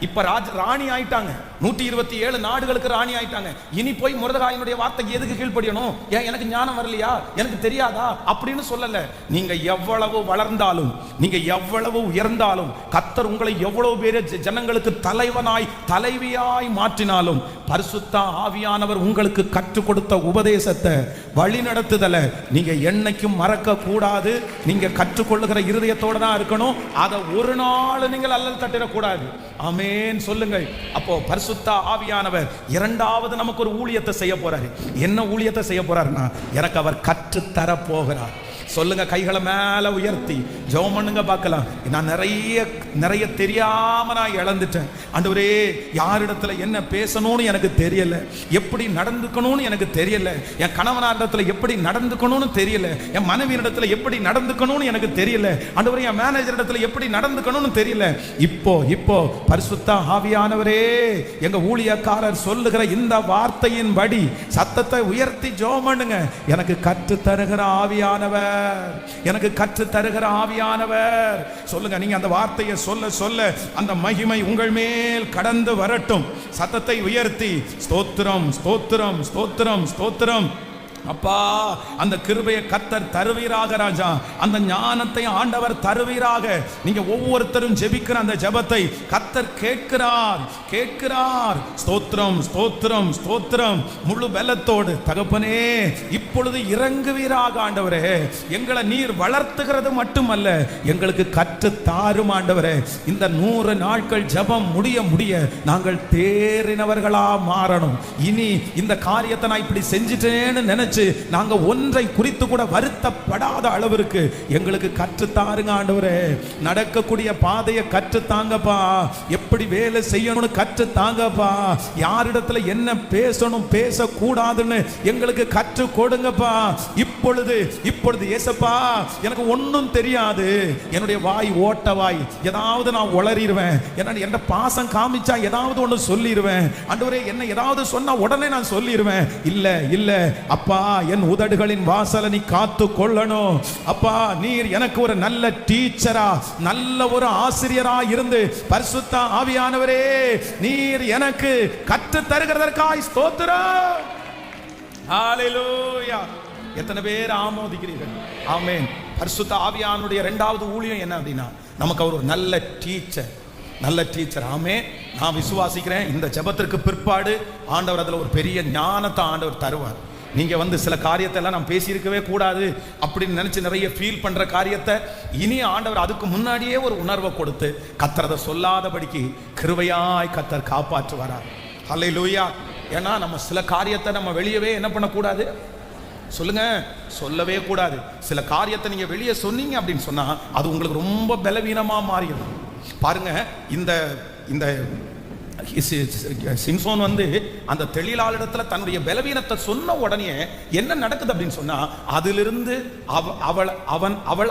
இப்ப ராணி ஆயிட்டாங்க, 127 நாடுகளுக்கு ராணி ஆயிட்டாங்க. இனி போய் மொர்தெகாயினுடைய வார்த்தைக்கு எதுக்கு கீழ்ப்படியணும்? ஏன் எனக்கு ஞானம் வரலையா, எனக்கு தெரியாதா அப்படின்னு சொல்லல. நீங்க எவ்வளவு வளர்ந்தாலும், நீங்க எவ்வளவு உயர்ந்தாலும், கர்த்தர் உங்களை எவ்வளவு பேர் ஜனங்களுக்கு தலைவனாய் தலைவியாய் மாற்றினாலும், பரிசுத்த ஆவியானவர் உங்களுக்கு கற்றுக் கொடுத்த உபதேசத்தை வழி நடத்துதல நீங்க என்னைக்கும் மறக்க கூடாது. நீங்க கற்றுக்கொள்ளுகிற இருதயத்தோட தான் இருக்கணும். அதை ஒரு நாள் நீங்கள் அல்லல் தட்டிடக்கூடாது. ஆமென் சொல்லுங்க. அப்போ பரிசுத்த ஆவியானவர் இரண்டாவது நமக்கு ஒரு ஊழியத்தை செய்ய போறாரு. என்ன ஊழியத்தை செய்ய போறாருன்னா, எனக்கு அவர் கற்று தர போகிறார். சொல்லுங்க, கைகளை மேல உயர்த்தி ஜெபம் பண்ணுங்க பார்க்கலாம். நான் நிறைய தெரியாம நான் இழந்துட்டேன் ஆண்டவரே. யாரிடத்துல என்ன பேசணும்னு எனக்கு தெரியல, எப்படி நடந்துக்கணும்னு எனக்கு தெரியல, என் கணவனாரிடத்துல எப்படி நடந்துக்கணும்னு தெரியல, என் மனைவியிடத்துல எப்படி நடந்துக்கணும்னு எனக்கு தெரியல ஆண்டவரே, என் மேனேஜர் இடத்துல எப்படி நடந்துக்கணும்னு தெரியல. இப்போ பரிசுத்த ஆவியானவரே, எங்க ஊழியக்காரர் சொல்லுகிற இந்த வார்த்தையின்படி சத்தத்தை உயர்த்தி ஜெபம் பண்ணுங்க. எனக்கு கற்று தருகிற ஆவியானவர், எனக்கு கற்று தருகிற ஆவியானவர். சொல்லுங்க, நீங்க அந்த வார்த்தையை சொல்ல சொல்ல அந்த மகிமை உங்கள் மேல் கடந்து வரட்டும். சத்தத்தை உயர்த்தி ஸ்தோத்திரம் ஸ்தோத்திரம் ஸ்தோத்திரம் ஸ்தோத்திரம். அப்பா, அந்த கிருபையை கர்த்தர் தருவீராக ராஜா, அந்த ஞானத்தை ஆண்டவர் தருவீராக. நீங்க ஒவ்வொருத்தரும் ஜெபிக்கிற அந்த ஜெபத்தை கர்த்தர் கேட்கிறார். ஸ்தோத்திரம் ஸ்தோத்திரம் ஸ்தோத்திரம். முழு பலத்தோடு தகப்பனே இப்பொழுது இறங்குவீராக ஆண்டவரே. எங்களை நீர் வளர்த்துகிறது மட்டுமல்ல, எங்களுக்கு கற்று தாரும் ஆண்டவரே. இந்த 100 நாட்கள் ஜெபம் முடிய நாங்கள் தேறினவர்களா மாறணும். இனி இந்த காரியத்தை நான் இப்படி செஞ்சிட்டேன்னு நினைச்சு நாங்க ஒன்றை குறித்து கூட வருத்தப்படாத அளவிற்கு எங்களுக்கு கற்றுத்தாருங்க ஆண்டவரே. நடக்கக்கூடிய பாதையை கற்றுத்தாங்கப்பா, எப்படி வேலை செய்யணும்னு கற்றுத்தாங்கப்பா, யாரிடத்துல என்ன பேசணும் பேசக்கூடாதுன்னு எங்களுக்கு கற்றுக் கொடுங்கப்பா. இப்பொழுது ஏசப்பா, எனக்கு ஒன்றும் தெரியாது, என்னுடைய வாய் ஓட்ட வாய், ஏதாவது நான் உளறிடுவேன், என்ன பாசம் காமிச்சா ஏதாவது ஒன்று சொல்லிடுவேன் ஆண்டவரே, என்ன ஏதாவது சொன்னா உடனே நான் சொல்லிடுவேன். இல்ல அப்பா, என் உதடுகளின் வாசலை நீ காத்து கொள்ளணும். அப்பா, நீர் எனக்கு ஒரு நல்ல டீச்சரா, நல்ல ஒரு ஆசிரியரா இருந்து பரிசுத்த ஆவியானவரே, நீர் எனக்கு கற்று தருகிறதற்காய் ஸ்தோத்திரம். ஹல்லேலூயா. எத்தனை பேர் ஆமோதிக்கிறீர்கள்? ஆமென். பரிசுத்த ஆவியானுடைய இரண்டாவது ஊழியம் என்ன அப்படின்னா, நமக்கு அவர் ஒரு நல்ல டீச்சர். ஆமென். நான் விசுவாசிக்கிறேன், இந்த ஜெபத்திற்கு பிற்பாடு ஆண்டவர் அதுல ஒரு பெரிய ஞானத்தை ஆண்டவர் தருவார். நீங்க வந்து சில காரியத்தை எல்லாம் நான் பேசியிருக்கவே கூடாது அப்படின்னு நினைச்சு நிறைய ஃபீல் பண்ற காரியத்தை இனி ஆண்டவர் அதுக்கு முன்னாடியே ஒரு உணர்வை கொடுத்து கர்த்தரதை சொல்லாதபடிக்கு கிருபையாய் கர்த்தர் காப்பாற்றுவாரார். ஹல்லேலூயா. ஏன்னா நம்ம சில காரியத்தை நம்ம வெளியவே என்ன பண்ணக்கூடாது சொல்லுங்க, சொல்லவே கூடாது. சில காரியத்தை நீங்க வெளியே சொன்னீங்க அப்படின்னு சொன்னா அது உங்களுக்கு ரொம்ப பலவீனமா மாறிடும். பாருங்க, இந்த சிம்சோன் வந்து அந்த தெளிலாளிடத்துல தன்னுடைய பலவீனத்தை சொன்ன உடனே என்ன நடக்குது அப்படின்னு சொன்னா, அதிலிருந்து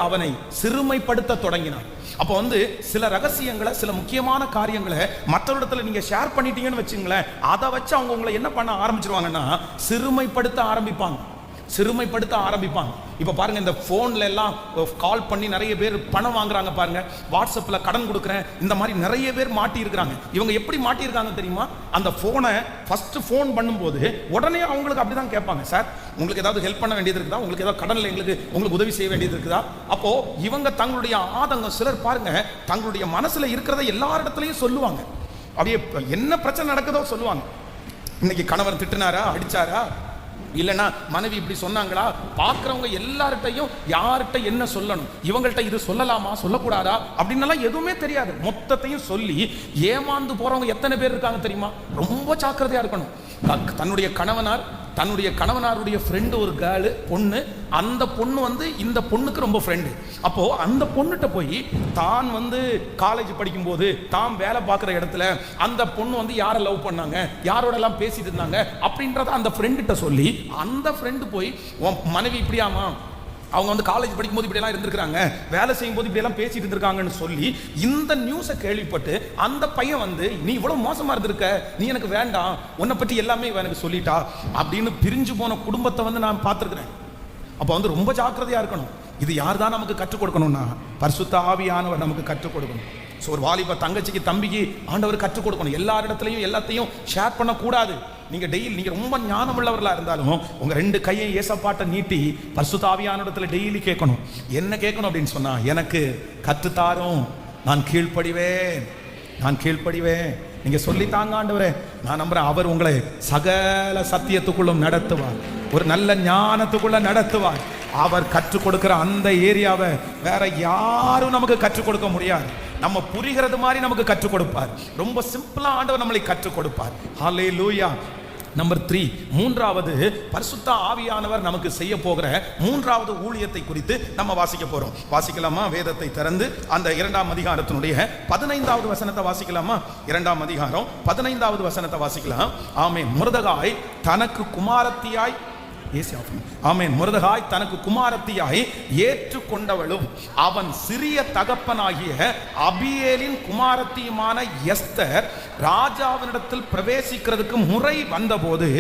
அவனை சிறுமைப்படுத்த தொடங்கினான். அப்போ வந்து சில ரகசியங்களை, சில முக்கியமான காரியங்களை மற்றவரிடத்துல நீங்க ஷேர் பண்ணிட்டீங்கன்னு வச்சுங்களேன், அதை வச்சு அவங்க உங்களை என்ன பண்ண ஆரம்பிச்சிருவாங்கன்னா, சிறுமைப்படுத்த ஆரம்பிப்பாங்க. இப்போ பாருங்க, இந்த ஃபோன்ல எல்லாம் கால் பண்ணி நிறைய பேர் பணம் வாங்குறாங்க பாருங்க, வாட்ஸ்அப்ல கடன் கொடுக்குறேன், இந்த மாதிரி நிறைய பேர் மாட்டி இருக்கிறாங்க. இவங்க எப்படி மாட்டியிருக்காங்க தெரியுமா? அந்த ஃபோனை ஃபர்ஸ்ட் ஃபோன் பண்ணும்போது உடனே அவங்களுக்கு அப்படிதான் கேட்பாங்க, சார் உங்களுக்கு ஏதாவது ஹெல்ப் பண்ண வேண்டியது இருக்குதா, உங்களுக்கு ஏதாவது கடன்ல உங்களுக்கு உதவி செய்ய வேண்டியது இருக்குதா? அப்போ இவங்க தங்களுடைய ஆதங்கம், சிலர் பாருங்க தங்களுடைய மனசுல இருக்கிறத எல்லாரிடத்துலையும் சொல்லுவாங்க. அப்படியே என்ன பிரச்சனை நடக்குதோ சொல்லுவாங்க. இன்னைக்கு கணவர் திட்டினாரா, அடிச்சாரா, இல்லைன்னா மனைவி இப்படி சொன்னாங்களா, பார்க்குறவங்க எல்லார்ட்டையும் யார்கிட்ட என்ன சொல்லணும், இவங்கள்ட்ட இது சொல்லலாமா சொல்லக்கூடாதா அப்படின்னு எதுவுமே தெரியாது. மொத்தத்தையும் சொல்லி ஏமாந்து போறவங்க எத்தனை பேர் இருக்காங்க தெரியுமா? ரொம்ப ஜாக்கிரதையா இருக்கணும். தன்னுடைய கணவனாருடைய ஃப்ரெண்டு ஒரு கேர்ளு, பொண்ணு, அந்த பொண்ணு வந்து இந்த பொண்ணுக்கு ரொம்ப ஃப்ரெண்டு. அப்போ அந்த பொண்ணுகிட்ட போய் தான் வந்து காலேஜ் படிக்கும்போது தான் வேலை பார்க்குற இடத்துல அந்த பொண்ணு வந்து யாரை லவ் பண்ணாங்க, யாரோட எல்லாம் பேசிட்டு இருந்தாங்க அப்படின்றத அந்த ஃப்ரெண்டுகிட்ட சொல்லி, அந்த ஃப்ரெண்டு போய் உன் மனைவி இப்படியாமா, அவங்க வந்து காலேஜ் படிக்கும்போது இப்படியெல்லாம் இருந்திருக்காங்க, வேலை செய்யும் போது இப்படியெல்லாம் பேசிட்டு இருந்திருக்காங்கன்னு சொல்லி இந்த நியூஸை கேள்விப்பட்டு அந்த பையன் வந்து நீ இவ்வளவு மோசமா இருந்திருக்க, நீ எனக்கு வேண்டாம், உன்னை பற்றி எல்லாமே எனக்கு சொல்லிட்டா அப்படின்னு பிரிஞ்சு போன குடும்பத்தை வந்து நான் பார்த்துருக்கிறேன். அப்போ வந்து ரொம்ப ஜாக்கிரதையா இருக்கணும். இது யார் தான் நமக்கு கற்றுக் கொடுக்கணும்னா பரிசுத்த ஆவியானவர் நமக்கு கற்றுக் கொடுக்கணும். ஸோ ஒரு வாலிப தங்கச்சிக்கு தம்பிக்கு ஆண்டவர் கற்றுக் கொடுக்கணும். எல்லாரிடத்துலையும் எல்லாத்தையும் ஷேர் பண்ணக்கூடாது. நீங்கள் டெய்லி நீங்கள் ரொம்ப ஞானம் உள்ளவர்களாக இருந்தாலும் உங்கள் 2 கையை ஏசப்பாட்டை நீட்டி பரிசுத்த ஆவியானவரிடத்தில் டெய்லி கேட்கணும். என்ன கேட்கணும் அப்படின்னு சொன்னால், எனக்கு கற்றுத்தாரும், நான் கீழ்ப்படிவேன், நான் கீழ்ப்படிவேன். நீங்க சொல்லித்தாங்க ஆண்டவரே, நான் நம்புறேன் அவர் உங்களை சகல சத்தியத்துக்குள்ளும் நடத்துவார், ஒரு நல்ல ஞானத்துக்குள்ள நடத்துவார். அவர் கற்றுக் கொடுக்கிற அந்த ஏரியாவை வேற யாரும் நமக்கு கற்றுக் கொடுக்க முடியாது. நம்ம புரிகிறது மாதிரி நமக்கு கற்றுக் கொடுப்பார். ரொம்ப சிம்பிளா ஆண்டவர் நம்மளை கற்றுக் கொடுப்பார். ஹல்லேலூயா. நம்பர் 3, மூன்றாவது பரிசுத்த ஆவியானவர் நமக்கு செய்ய போகிற மூன்றாவது ஊழியத்தை குறித்து நம்ம வாசிக்க போறோம். வாசிக்கலாமா? வேதத்தை திறந்து அந்த 2ஆம் அதிகாரத்தினுடைய 15வது வசனத்தை வாசிக்கலாமா? 2ஆம் அதிகாரம் 15வது வசனத்தை வாசிக்கலாம். ஆமென். மொர்தெகாய் தனக்கு குமாரத்தியாய் ஆமென். மொர்தெகாய் தனக்கு குமாரத்தியாய் ஏற்றுக்கொண்டவளும் அவன் சிறிய தகப்பனாகிய அபியேலின் குமாரத்தியுமான எஸ்தர் ராஜாவினிடத்தில் பிரவேசிக்கிறதுக்கு முறை வந்தபோது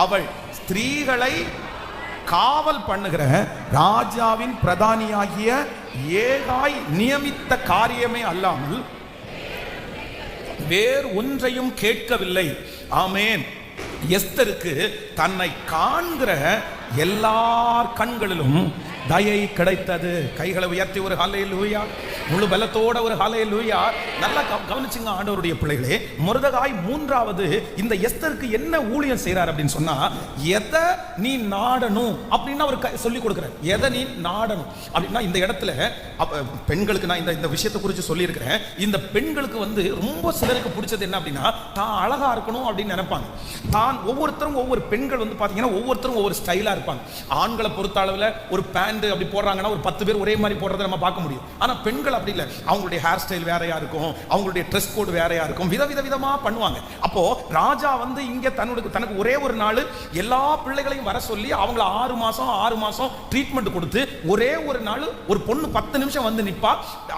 அவள் ஸ்திரீகளை காவல் பண்ணுகிற ராஜாவின் பிரதானியாகிய ஏகாய் நியமித்த காரியமே அல்லாமல் வேறு ஒன்றையும் கேட்கவில்லை. ஆமென். எஸ்தருக்கு தன்னை காண்கிற எல்லார் கண்களிலும் தயை கிடைத்தது. கைகளை உயர்த்தி ஒரு ஹல்லேலூயா, முழு பலத்தோட ஒரு ஹல்லேலூயா. நல்லா கவனிச்சுங்க ஆண்டவருடைய பிள்ளைகளே. மொர்தெகாய் மூன்றாவது இந்த எஸ்தருக்கு என்ன ஊழியம் செய்றார் அப்படின்னு சொன்னா, எதை நீ நாடணும் அப்படின்னு அவர் சொல்லி கொடுக்கிறார். எதை நீ நாடணும் அப்படின்னா, இந்த இடத்துல பெண்களுக்கு நான் இந்த விஷயத்தை குறித்து சொல்லி இருக்கிறேன். இந்த பெண்களுக்கு வந்து ரொம்ப சிலருக்கு பிடிச்சது என்ன அப்படின்னா, தான் அழகா இருக்கணும் அப்படின்னு நினைப்பாங்க. தான் ஒவ்வொருத்தரும் ஒவ்வொரு பெண்கள் வந்து பாத்தீங்கன்னா ஒவ்வொருத்தரும் ஒவ்வொரு ஸ்டைலா இருப்பாங்க. ஆண்களை பொறுத்த அளவில் ஒரு பேண்ட் அப்படி போடுறாங்கன்னா ஒரு 10 பேர் ஒரே மாதிரி போடுறதை நம்ம பார்க்க முடியும். ஆனா பெண்கள் அப்படி இல்லை. அவங்களுடைய ஹேர் ஸ்டைல் வேறையா இருக்கும், அவங்களுடைய ட்ரெஸ் கோட் வேறையா இருக்கும், விதவிதமா பண்ணுவாங்க. அப்போ ராஜா வந்து இங்க தனக்கு ஒரே ஒரு நாள் எல்லா பிள்ளைகளையும் வர சொல்லி அவங்கள 6 மாசம் ட்ரீட்மெண்ட் கொடுத்து ஒரே ஒரு நாள் ஒரு பொண்ணு 10 நிமிஷம் வந்து நிப்பா.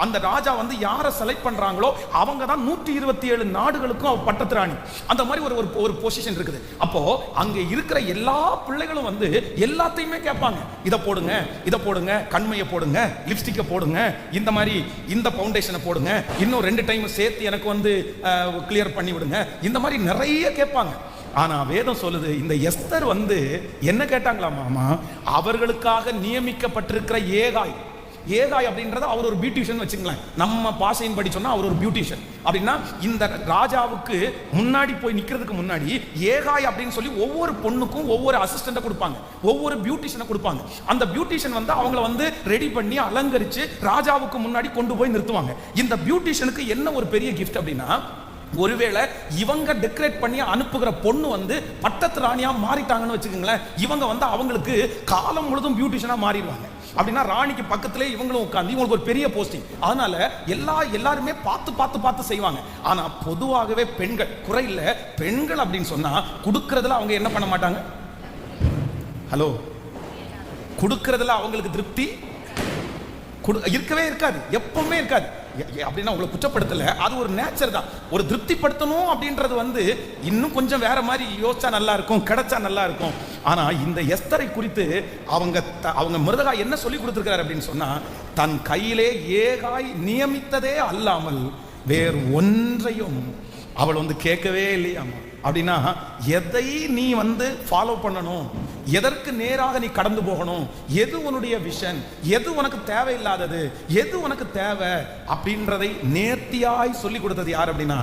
அந்த ராஜா வந்து யாரை செலக்ட் பண்றாங்களோ அவங்க தான் 127 நாடுகளுக்கும் அவ பட்டத்திராணி. அந்த மாதிரி ஒரு பொசிஷன் இருக்குது. அப்போ அங்க இருக்கிற எல்லா பிள்ளைகளும் வந்து எல்லாத்தையுமே கேட்பாங்க. இதை போடுங்க, இதை போடுங்க, கண்மையை போடுங்க, லிப்ஸ்டிக்கை போடுங்க, இந்த மாதிரி இந்த ஃபவுண்டேஷனை போடுங்க, இன்னும் 2 டைம் சேர்த்து எனக்கு வந்து கிளியர் பண்ணி விடுங்க, இந்த மாதிரி நிறைய கேட்பாங்க. ஆனா வேதம் சொல்லுது, இந்த எஸ்தர் வந்து என்ன கேட்டாங்களாமா? அவர்களுக்காக நியமிக்கப்பட்டிருக்கிற ஏகாய் அப்படின்றத அவர் ஒரு பியூட்டிஷியன் வச்சுங்களேன். நம்ம பாஷையின் படி சொன்னா அவர் ஒரு பியூட்டிஷியன். அப்படின்னா இந்த ராஜாவுக்கு முன்னாடி போய் நிக்கிறதுக்கு முன்னாடி ஏகாய் அப்படின்னு சொல்லி ஒவ்வொரு பொண்ணுக்கும் ஒவ்வொரு அசிஸ்டன்ட்டை கொடுப்பாங்க, ஒவ்வொரு பியூட்டிஷியனை கொடுப்பாங்க. அந்த பியூட்டிஷியன் வந்து அவங்கள வந்து ரெடி பண்ணி அலங்கரிச்சு ராஜாவுக்கு முன்னாடி கொண்டு போய் நிறுத்துவாங்க. இந்த பியூட்டிஷியனுக்கு என்ன ஒரு பெரிய கிஃப்ட் அப்படின்னா, ஒருவேளை இவங்க டெக்கரேட் பண்ணி அனுப்புகிற பொண்ணு வந்து பட்டத்து ராணியா மாறிட்டாங்கன்னு வச்சுக்கோங்களேன், இவங்க வந்து அவங்களுக்கு காலம் முழுதும் பியூட்டிஷியனா மாறிடுவாங்க. அப்படின்னா ராணிக்கு பக்கத்திலே இவங்களும் உட்கார்ந்து இவங்களுக்கு ஒரு பெரிய போஸ்டிங். அதனால எல்லாருமே பார்த்து செய்வாங்க. ஆனா பொதுவாகவே பெண்கள் குறை இல்லை, பெண்கள் அப்படின்னு சொன்னா கொடுக்கறதுல அவங்க என்ன பண்ண மாட்டாங்க. ஹலோ, கொடுக்கறதுல அவங்களுக்கு திருப்தி இருக்கவே இருக்காது, எப்பவுமே இருக்காது. அப்படின்னா உங்களை குற்றப்படுத்தல, அது ஒரு நேச்சர் தான். ஒரு திருப்திப்படுத்தணும் அப்படின்றது வந்து இன்னும் கொஞ்சம் வேற மாதிரி யோசிச்சா நல்லா இருக்கும், கிடைச்சா நல்லா இருக்கும். ஆனா இந்த எஸ்தரை குறித்து அவங்க மொர்தெகாய் என்ன சொல்லி கொடுத்திருக்காரு அப்படின்னு சொன்னா, தன் கையிலே ஏகாய் நியமித்ததே அல்லாமல் வேறு ஒன்றையும் அவள் வந்து கேட்கவே இல்லையாமா. அப்படின்னா எதை நீ வந்து ஃபாலோ பண்ணணும், எதற்கு நேராக நீ கடந்து போகணும், எது உன்னுடைய விஷன், எது உனக்கு தேவையில்லாதது, எது உனக்கு தேவை அப்படின்றதை நேர்த்தியாய் சொல்லி கொடுத்தது யார் அப்படின்னா,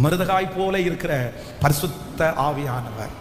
மொர்தெகாய் போல இருக்கிற பரிசுத்த ஆவியானவர்.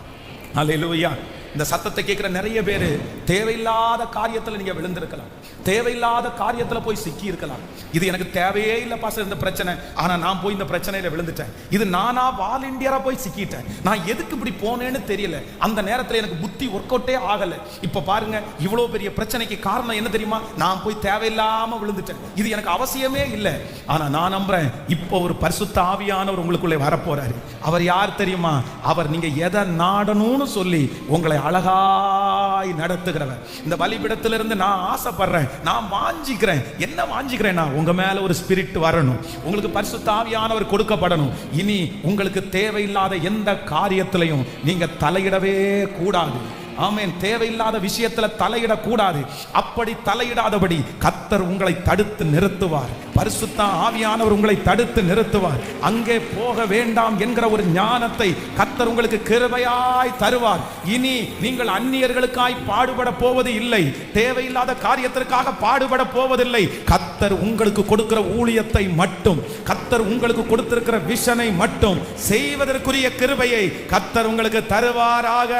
அல்லேலூயா. இந்த சத்தத்தை கேட்கிற நிறைய பேர் தேவையில்லாத காரியத்தில் நீங்க விழுந்திருக்கலாம், தேவையில்லாத காரியத்துல போய் சிக்கி இருக்கலாம். இது எனக்கு தேவையே இல்லை பாஸ்டர் இந்த பிரச்சனை, ஆனா நான் போய் இந்த பிரச்சனையில விழுந்துட்டேன். இது நானா வாலண்டியரா போய் சிக்கிட்டேன். நான் எதுக்கு இப்படி போனேன்னு தெரியல. அந்த நேரத்துல எனக்கு புத்தி ஒர்க் அவுட்டே ஆகல. இப்ப பாருங்க, இவ்வளவு பெரிய பிரச்சனைக்கு காரணம் என்ன தெரியுமா? நான் போய் தேவையில்லாம விழுந்துட்டேன். இது எனக்கு அவசியமே இல்லை. ஆனா நான் நம்புறேன், இப்போ ஒரு பரிசுத்த ஆவியானவர் உங்களுக்குள்ளே வரப்போறாரு. அவர் யார் தெரியுமா? அவர் நீங்க எதை நாடணும்னு சொல்லி உங்களை அழகாய் நடத்துகிறவர். இந்த பலிபீடத்திலிருந்து நான் ஆசைப்படுறேன், நான் வாஞ்சிக்கிறேன். என்ன வாஞ்சிக்கிறேன்னா, உங்க மேல ஒரு ஸ்பிரிட் வரணும், உங்களுக்கு பரிசுத்த ஆவியானவர் கொடுக்கப்படணும். இனி உங்களுக்கு தேவையில்லாத எந்த காரியத்திலையும் நீங்க தலையிடவே கூடாது. ஆமென். தேவையில்லாத விஷயத்துல தலையிடக்கூடாது. அப்படி தலையிடாதபடி கர்த்தர் உங்களை தடுத்து நிறுத்துவார். பரிசுத்த ஆவியானவர் உங்களை தடுத்து நிறுத்துவார். அங்கே போக வேண்டாம் என்கிற ஒரு ஞானத்தை கர்த்தர் உங்களுக்கு கிருபையாய் தருவார். இனி நீங்கள் அந்நியர்களுக்காய் பாடுபட போவது இல்லை, தேவையில்லாத காரியத்திற்காக பாடுபட போவதில்லை. கர்த்தர் உங்களுக்கு கொடுக்கிற ஊழியத்தை மட்டும், கர்த்தர் உங்களுக்கு கொடுத்திருக்கிற விஷனை மட்டும் செய்வதற்குரிய கிருபையை கர்த்தர் உங்களுக்கு தருவாராக.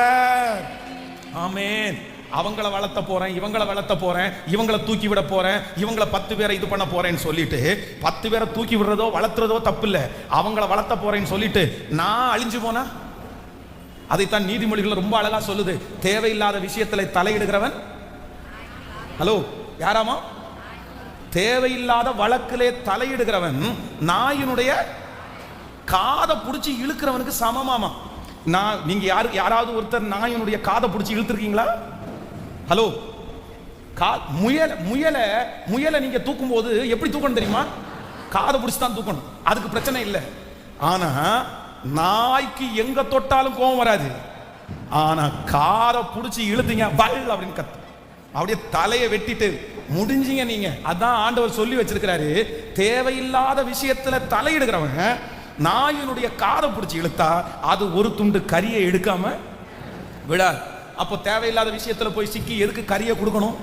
ஆமென். அவங்கள வளர்த்த போறேன், இவங்களை வளர்த்த போறேன், இவங்களை தூக்கி விட போறேன், இவங்களை 10 பேரை இது பண்ண போறேன்னு சொல்லிட்டு 10 பேரை தூக்கி விடுறதோ வளர்த்துறதோ தப்பு இல்லை. அவங்கள வளர்த்த போறேன்னு சொல்லிட்டு நான் அழிஞ்சு போனா, அதைத்தான் நீதிமொழிகள் ரொம்ப அழகா சொல்லுது. தேவையில்லாத விஷயத்துல தலையிடுகிறவன், ஹலோ யாராமா? தேவையில்லாத வழக்கிலே தலையிடுகிறவன் நாயினுடைய காதை பிடிச்சி இழுக்கிறவனுக்கு சமமாமா. நீங்க யாராவது ஒருத்தர் நாயினுடைய காதை பிடிச்சி இழுத்துருக்கீங்களா? ஹலோ, முயலை நீங்க தூக்கும் போது எப்படி தூக்கணும் தெரியுமா? காதை பிடிச்சி தான் தூக்கணும், அதுக்கு பிரச்சனை இல்லை. ஆனா நாய்க்கு எங்க தொட்டாலும் கோபம் வராது. ஆனா காதை பிடிச்சி இழுத்தீங்க பல் அப்படின்னு கத்து, அப்படியே தலையை வெட்டிட்டு முடிஞ்சீங்க நீங்க. அதான் ஆண்டவர் சொல்லி வச்சிருக்கிறாரு, தேவையில்லாத விஷயத்துல தலையிடுகிறவன் நாயினுடைய காதை பிடிச்சி இழுத்தா அது ஒரு துண்டு கரியை எடுக்காம விடாது. அப்போ தேவையில்லாத விஷயத்துல போய் சிக்கி எதுக்கு கரியை கொடுக்கணும்?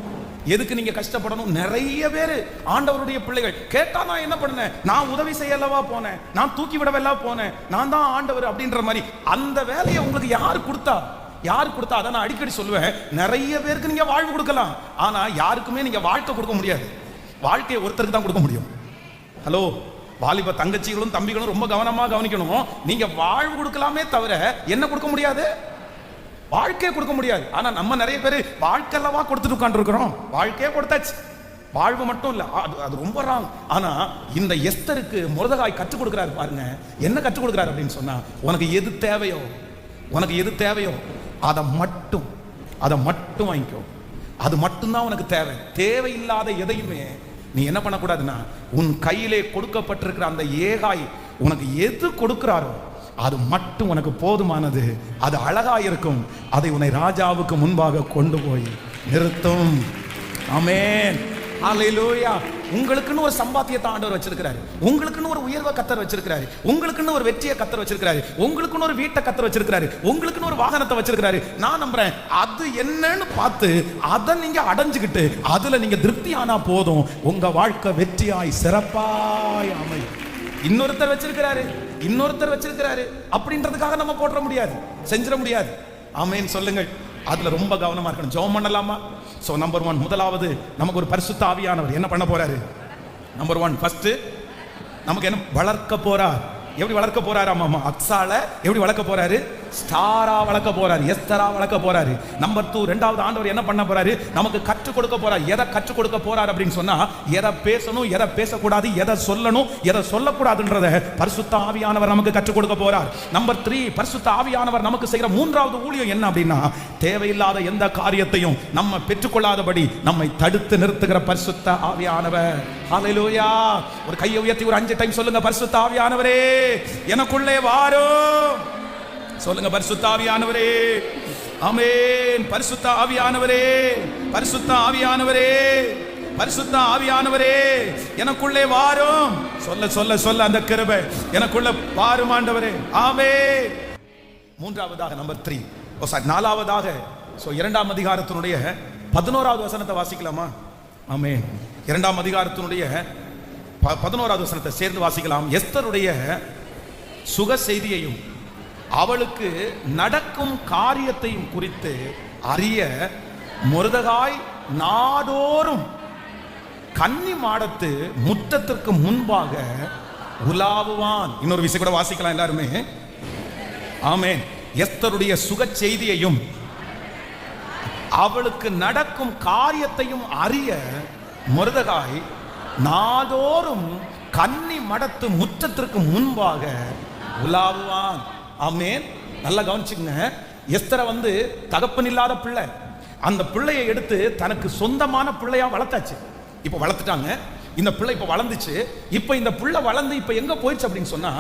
எதுக்கு நீங்க கஷ்டப்படணும்? நிறைய பேர் ஆண்டவருடைய பிள்ளைகள் கேட்டா, நான் என்ன பண்ணேன், நான் உதவி செய்யலவா போனேன், நான் தூக்கி விடவெல்லாம் போனேன், நான் தான் ஆண்டவர் அப்படின்ற மாதிரி. அந்த வேலையை உங்களுக்கு யார் கொடுத்தா? யார் கொடுத்தா? அதை நான் அடிக்கடி சொல்லுவேன். நிறைய பேருக்கு நீங்க வாழ்வு கொடுக்கலாம், ஆனா யாருக்குமே நீங்க வாழ்க்கை கொடுக்க முடியாது. வாழ்க்கையை ஒருத்தருக்கு தான் கொடுக்க முடியும். ஹலோ, வாலிப தங்கச்சிகளும் தம்பிகளும் ரொம்ப கவனமா கவனிக்கணும். நீங்க வாழ்வு கொடுக்கலாமே தவிர என்ன கொடுக்க முடியாது? வாழ்க்கையை கொடுக்க முடியாது. ஆனா நம்ம நிறைய பேர் வாழ்க்கையல்லவா கொடுத்துட்டு உட்கார்ந்துருக்கிறோம். வாழ்க்கையே கொடுத்தாச்சு, வாழ்வு மட்டும் இல்ல. அது ரொம்ப ராங். ஆனா இந்த எஸ்தருக்கு மொர்தெகாய் கற்றுக் கொடுக்கிறாரு பாருங்க. என்ன கற்றுக் கொடுக்கிறாரு அப்படின்னு சொன்னா, உனக்கு எது தேவையோ, உனக்கு எது தேவையோ அதை மட்டும் வாங்கிக்கோ. அது மட்டும்தான் உனக்கு தேவை. தேவையில்லாத எதையுமே நீ என்ன பண்ணக்கூடாதுன்னா, உன் கையிலே கொடுக்கப்பட்டிருக்கிற அந்த ஏகாய் உனக்கு எது கொடுக்கிறாரோ அது மட்டும் உனக்கு போதுமானது. அது அழகா இருக்கும். அதை உன்னை ராஜாவுக்கு முன்பாக கொண்டு போய் நிறுத்தும். ஆமென். ஹல்லேலூயா. உங்களுக்குன்னு ஒரு சம்பாத்தியத்தை ஆண்டவர் வச்சிருக்கிறாரு, உங்களுக்குன்னு ஒரு உயர்வை கர்த்தர் வச்சிருக்கிறாரு, உங்களுக்குன்னு ஒரு வெற்றியை கர்த்தர் வச்சிருக்கிறாரு, உங்களுக்குன்னு ஒரு வீட்டை கர்த்தர் வச்சிருக்கிறாரு, உங்களுக்குன்னு ஒரு வாகனத்தை வச்சிருக்கிறாரு. நான் நம்புறேன், அது என்னன்னு பார்த்து அதை நீங்க அடைஞ்சுக்கிட்டு அதுல நீங்க திருப்தி ஆனா போதும், உங்க வாழ்க்கை வெற்றியாய் சிறப்பாய் அமையும். இன்னொருத்தர் வச்சிருக்கிறாரு அப்படின்றதுக்காக நம்ம போற்ற முடியாது, செஞ்சிட முடியாது. ஆமென் சொல்லுங்கள். அதுல ரொம்ப கவனமா இருக்கணும். ஜெபம் பண்ணலாமா? சோ நம்பர் 1, முதலாவது நமக்கு ஒரு பரிசுத்த ஆவியானவர் என்ன பண்ண போறாரு? நம்பர் 1 ஃபர்ஸ்ட் நமக்கு என்ன வளர்க்க போறார். எப்படி வளர்க்க போறாரு? ஆமா, அக்ஸால எப்படி வளர்க்க போறாரு? ஸ்டாரா வளர்க்க போறாரு, எஸ்தரா வளர்க்க போறாரு. நம்பர் 2, இரண்டாவது ஆண்டவர் என்ன பண்ண போறாரு? நமக்கு கற்றுக் கொடுக்க போறார். எதை கற்றுக் கொடுக்க போறார் அப்படின்னு சொன்னா, எதை பேசணும், எதை பேசக்கூடாது, எதை சொல்லணும், எதை சொல்லக்கூடாதுன்றத பரிசுத்த ஆவியானவர் நமக்கு கற்றுக் கொடுக்க போறார். நம்பர் 3, பரிசுத்த ஆவியானவர் நமக்கு செய்கிற மூன்றாவது ஊழியம் என்ன அப்படின்னா, தேவையில்லாத எந்த காரியத்தையும் நம்ம பெற்றுக்கொள்ளாதபடி நம்மை தடுத்து நிறுத்துகிற பரிசுத்த ஆவியானவர். ஹல்லேலூயா. ஒரு கையை உயர்த்தி ஒரு 5 டைம் சொல்லுங்க, பரிசுத்த ஆவியானவரே எனக்குள்ளே வாரும். சொல்லுங்க, பரிசுத்த ஆவியானவரே. ஆமென். பரிசுத்த ஆவியானவரே, பரிசுத்த ஆவியானவரே, பரிசுத்த ஆவியானவரே எனக்குள்ளே வாரும். சொல்ல சொல்ல சொல்ல அந்த கிருபை எனக்குள்ள வாரும் ஆண்டவரே. ஆமென். மூன்றாவதாக நம்பர் 3, நாலாவதாக 2ஆம் அதிகாரத்தினுடைய 11வது வசனத்தை வாசிக்கலாமா? ஆமென். 2ஆம் அதிகாரத்தினுடைய 11வது வசனத்தை சேர்ந்து வாசிக்கலாம். எஸ்தருடைய சுக செய்தியையும் அவளுக்கு நடக்கும் காரியத்தையும் குறித்து அறிய மொர்தெகாய் நாடோறும் கன்னி மாடத்து முற்றத்திற்கு முன்பாக உலாவுவான். இன்னொரு விஷயம் கூட வாசிக்கலாம் எல்லாருமே. ஆமென். எஸ்தருடைய சுக செய்தியையும் அவளுக்கு நடக்கும் காரியத்தையும் அறிய மொர்தெகாய் நாடோறும் கன்னி மடத்து முற்றத்திற்கு முன்பாக உலாவுவான். ஆமென். நல்லா கவனிச்சுங்க. எஸ்தரை தகப்பன் இல்லாத பிள்ளை, அந்த பிள்ளையை எடுத்து தனக்கு சொந்தமான பிள்ளையா வளர்த்தாச்சு. இப்ப வளர்த்துட்டாங்க. இந்த பிள்ளை இப்ப வளர்ந்துச்சு. இப்ப இந்த பிள்ளை வளர்ந்து இப்ப எங்க போயிடுச்சு அப்படின்னு சொன்னா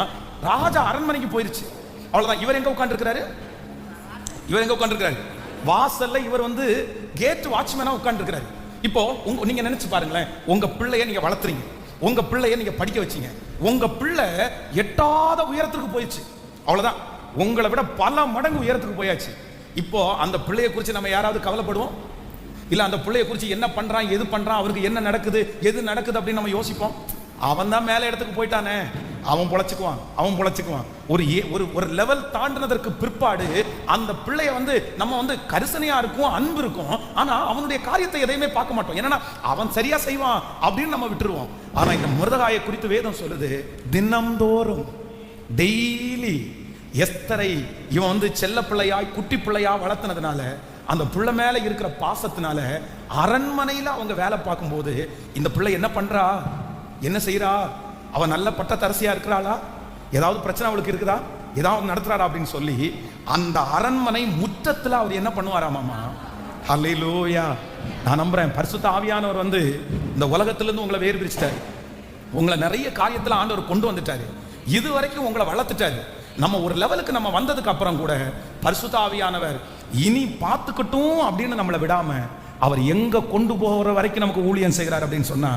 ராஜா அரண்மனைக்கு போயிருச்சு. அவ்வளவுதான். இவர் எங்க உட்கார்ந்திருக்கிறாரு? இவர் எங்க உட்கார்ந்திருக்கிறாரு? வாசல்ல இவர் கேட் வாட்ச்மேனா உட்கார்ந்திருக்கிறாரு. இப்போ நீங்க நினைச்சு பாருங்களேன், உங்க பிள்ளைய நீங்க வளர்த்துறீங்க, உங்க பிள்ளைய நீங்க படிக்க வச்சீங்க, உங்க பிள்ளை எட்டாத உயரத்துக்கு போயிடுச்சு. அவ்வளவுதான். உங்களை விட பல மடங்கு உயரத்துக்கு போயாச்சு. இப்போ அந்த பிள்ளைய குறித்து நம்ம யாராவது கவலைப்படுவோம்? இல்ல அந்த பிள்ளைய குறித்து என்ன பண்றான், எது பண்றான், அவருக்கு என்ன நடக்குது, எது நடக்குது அப்படின்னு நம்ம யோசிப்போம்? அவன் தான் மேல இடத்துக்கு போயிட்டானே, அவன் பொழைச்சுக்குவான். ஒரு லெவல் தாண்டினதற்கு பிற்பாடு அந்த பிள்ளைய நம்ம கரிசனையா இருக்கும், அன்பு இருக்கும். ஆனா அவனுடைய காரியத்தை எதையுமே பார்க்க மாட்டோம். ஏன்னா அவன் சரியா செய்வான் அப்படின்னு நம்ம விட்டுருவோம். ஆனா இந்த மொர்தெகாயை குறித்து வேதம் சொல்லுது, தினம்தோறும் டெய்லி எஸ்தரை இவன் செல்ல பிள்ளையாய் குட்டி பிள்ளையா வளர்த்தனதுனால, அந்த பிள்ளை மேல இருக்கிற பாசத்தினால அரண்மனையில அவங்க வேலை பார்க்கும்போது இந்த பிள்ளை என்ன பண்றா, என்ன செய்யறா, அவன் நல்ல பட்டத்தரசியா இருக்கிறாளா, ஏதாவது பிரச்சனை அவளுக்கு இருக்குதா, ஏதாவது நடத்துறாரா அப்படின்னு சொல்லி அந்த அரண்மனை முற்றத்துல அவர் என்ன பண்ணுவாராமாமா. ஹல்லேலூயா. நான் நம்புறேன் பரிசுத்த ஆவியானவர் இந்த உலகத்திலிருந்து உங்களை வேறு பிரிச்சிட்டாரு. உங்களை நிறைய காரியத்துல ஆண்டவர் கொண்டு வந்துட்டாரு. இது வரைக்கும் உங்களை வளர்த்துட்டாரு. நம்ம ஒரு லெவலுக்கு நம்ம வந்ததுக்கு அப்புறம் கூட பரிசுத்த ஆவியானவர் இனி பார்த்துக்கட்டும் அப்படின்னு நம்மளை விடாம அவர் எங்க கொண்டு போகிற வரைக்கும் நமக்கு ஊழியம் செய்கிறார் அப்படின்னு சொன்னா,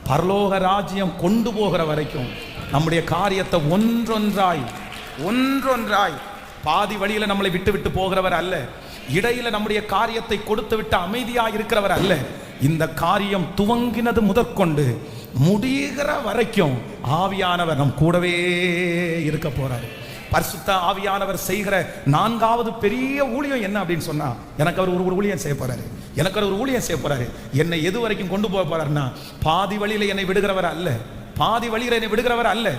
பரலோக ராஜ்யம் கொண்டு போகிற வரைக்கும் நம்முடைய காரியத்தை ஒன்றொன்றாய் பாதி வழியில நம்மளை விட்டு விட்டு போகிறவர் அல்ல. இடையில நம்முடைய காரியத்தை கொடுத்து விட்டு அமைதியாக இருக்கிறவர் அல்ல. இந்த காரியம் துவங்கினது முதற்கொண்டு முடிகிற வரைக்கும் ஆவியானவர் நம் கூடவே இருக்க போறாரு. பரிசுத்த ஆவியானவர் செய்கிற நான்காவது பெரிய ஊழியம் என்ன அப்படின்னு சொன்னா, எனக்கு அவர் ஒரு ஊழியம் செய்ய போறாரு. என்னை எது வரைக்கும் கொண்டு போக போறாருன்னா, பாதி வழியில என்னை விடுகிறவர் அல்ல,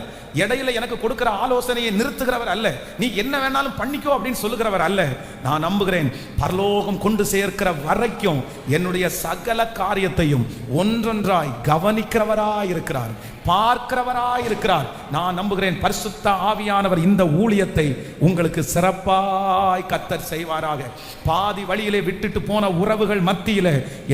இடையில எனக்கு கொடுக்கிற ஆலோசனையை நிறுத்துகிறவர் அல்ல, நீ என்ன வேணாலும் பண்ணிக்கோ அப்படின்னு சொல்லுகிறவர் அல்ல. நான் நம்புகிறேன் பரலோகம் கொண்டு சேர்க்கிற வரைக்கும் என்னுடைய சகல காரியத்தையும் ஒன்றொன்றாய் கவனிக்கிறவராய் இருக்கிறார், பார்க்கிறவராய் இருக்கிறார். நான் நம்புகிறேன் பரிசுத்த ஆவியானவர் இந்த ஊழியத்தை உங்களுக்கு சிறப்பாய் கர்த்தர் செய்வாராக. பாதி வழியிலே விட்டுட்டு போன உறவுகள் மத்தியில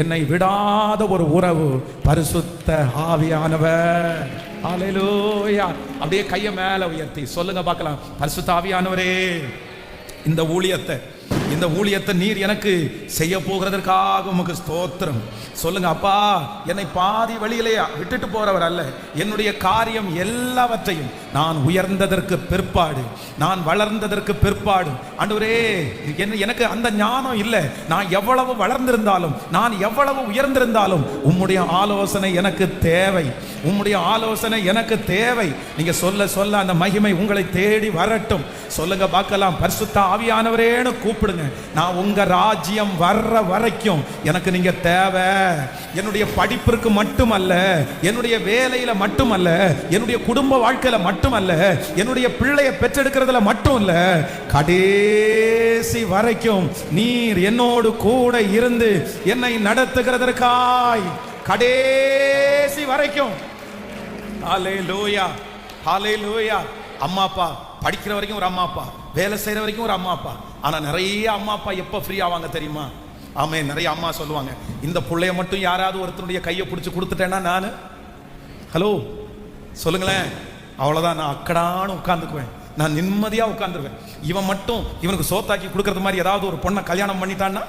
என்னை விடாத ஒரு உறவு பரிசுத்த ஆவியானவர். ஹல்லேலூயா. அப்படியே கையை மேல உயர்த்தி சொல்லுங்க பார்க்கலாம், பரிசுத்த ஆவியானவரே, இந்த ஊழியத்தை நீர் எனக்கு செய்ய போகிறதற்காக உமக்கு ஸ்தோத்திரம். சொல்லுங்க அப்பா, என்னை பாதி வழியிலே விட்டுட்டு போறவர் அல்ல. என்னுடைய காரியம் எல்லாவற்றையும் நான் உயர்ந்ததற்கு பிற்பாடு, நான் வளர்ந்ததற்கு பிற்பாடு, ஆண்டவரே எனக்கு அந்த ஞானம் இல்லை, நான் எவ்வளவு வளர்ந்திருந்தாலும், நான் எவ்வளவு உயர்ந்திருந்தாலும் உம்முடைய ஆலோசனை எனக்கு தேவை, நீங்க சொல்ல சொல்ல அந்த மகிமை உங்களை தேடி வரட்டும். சொல்லுங்க பார்க்கலாம், பரிசுத்த ஆவியானவரேன்னு கூப்பிடுங்க. நான் உங்க ராஜ்யம் வர்ற வரைக்கும் எனக்கு நீங்க தேவை. என்னுடைய படிப்பிற்கு மட்டுமல்ல, என்னுடைய வேலையில மட்டுமல்ல, என்னுடைய குடும்ப வாழ்க்கையில மட்டுமல்ல, என்னுடைய பிள்ளையை பெற்றெடுக்கிறதுல மட்டும் இல்ல, கடைசி வரைக்கும் நீர் என்னோடு கூட இருந்து என்னை நடத்துகிறதற்காய் கடைசி வரைக்கும். ஹல்லேலூயா, ஹல்லேலூயா. அம்மா அப்பா படிக்கிற வரைக்கும் ஒரு அம்மா அப்பா, வேலை செய்யற வரைக்கும் ஒரு அம்மா அப்பா. ஆனா நிறைய அம்மா அப்பா எப்ப ஃப்ரீ ஆவாங்க தெரியுமா? ஆமே, நிறைய அம்மா சொல்லுவாங்க, இந்த பிள்ளைய மட்டும் யாராவது ஒருத்தருடைய கையை பிடிச்சி கொடுத்துட்டேன்னா நான், ஹலோ சொல்லுங்களேன், அவ்வளவுதான், நான் அக்கடான்னு உட்கார்ந்துக்குவேன், நான் நிம்மதியா உட்கார்ந்துருவேன். இவன் மட்டும் இவனுக்கு சோத்தாக்கி கொடுக்கறது மாதிரி ஏதாவது ஒரு பொண்ணை கல்யாணம் பண்ணிட்டான்னா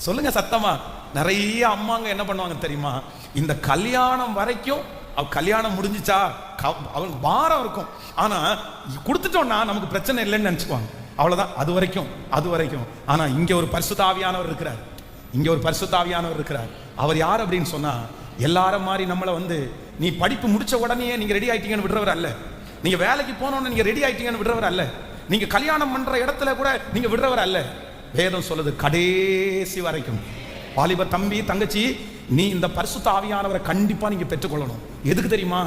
சொல்லுங்க சத்தமா. நிறைய அம்மாங்க என்ன பண்ணுவாங்க தெரியுமா, இந்த கல்யாணம் வரைக்கும் அவ கல்யாணம் முடிஞ்சிச்சா அவனுக்கு பாரம் இருக்கும், ஆனா கொடுத்துட்டோம்னா நமக்கு பிரச்சனை இல்லைன்னு நினைச்சுக்குவாங்க. அவ்வளவுதான், அது வரைக்கும். ஆனா இங்க ஒரு பரிசுத்த ஆவியானவர் இருக்கிறார். அவர் யார் அப்படின்னு சொன்னா, எல்லாரும் மாதிரி நம்மளை நீ படிப்பு முடிச்ச உடனே நீங்க ரெடி ஆயிட்டீங்கன்னு விடுறவர் அல்ல, நீங்க வேலைக்கு போனோன்னு நீங்க ரெடி ஆயிட்டீங்கன்னு விடுறவர் அல்ல, நீங்க கல்யாணம் பண்ற இடத்துல கூட நீங்க விடுறவர் அல்ல. வேதம் சொல்லுது கடைசி வரைக்கும். வாலிப தம்பி தங்கச்சி, நீ இந்த பரிசுத்த ஆவியானவரை கண்டிப்பா நீங்க பெற்றுக்கொள்ளணும். எதுக்கு தெரியுமா?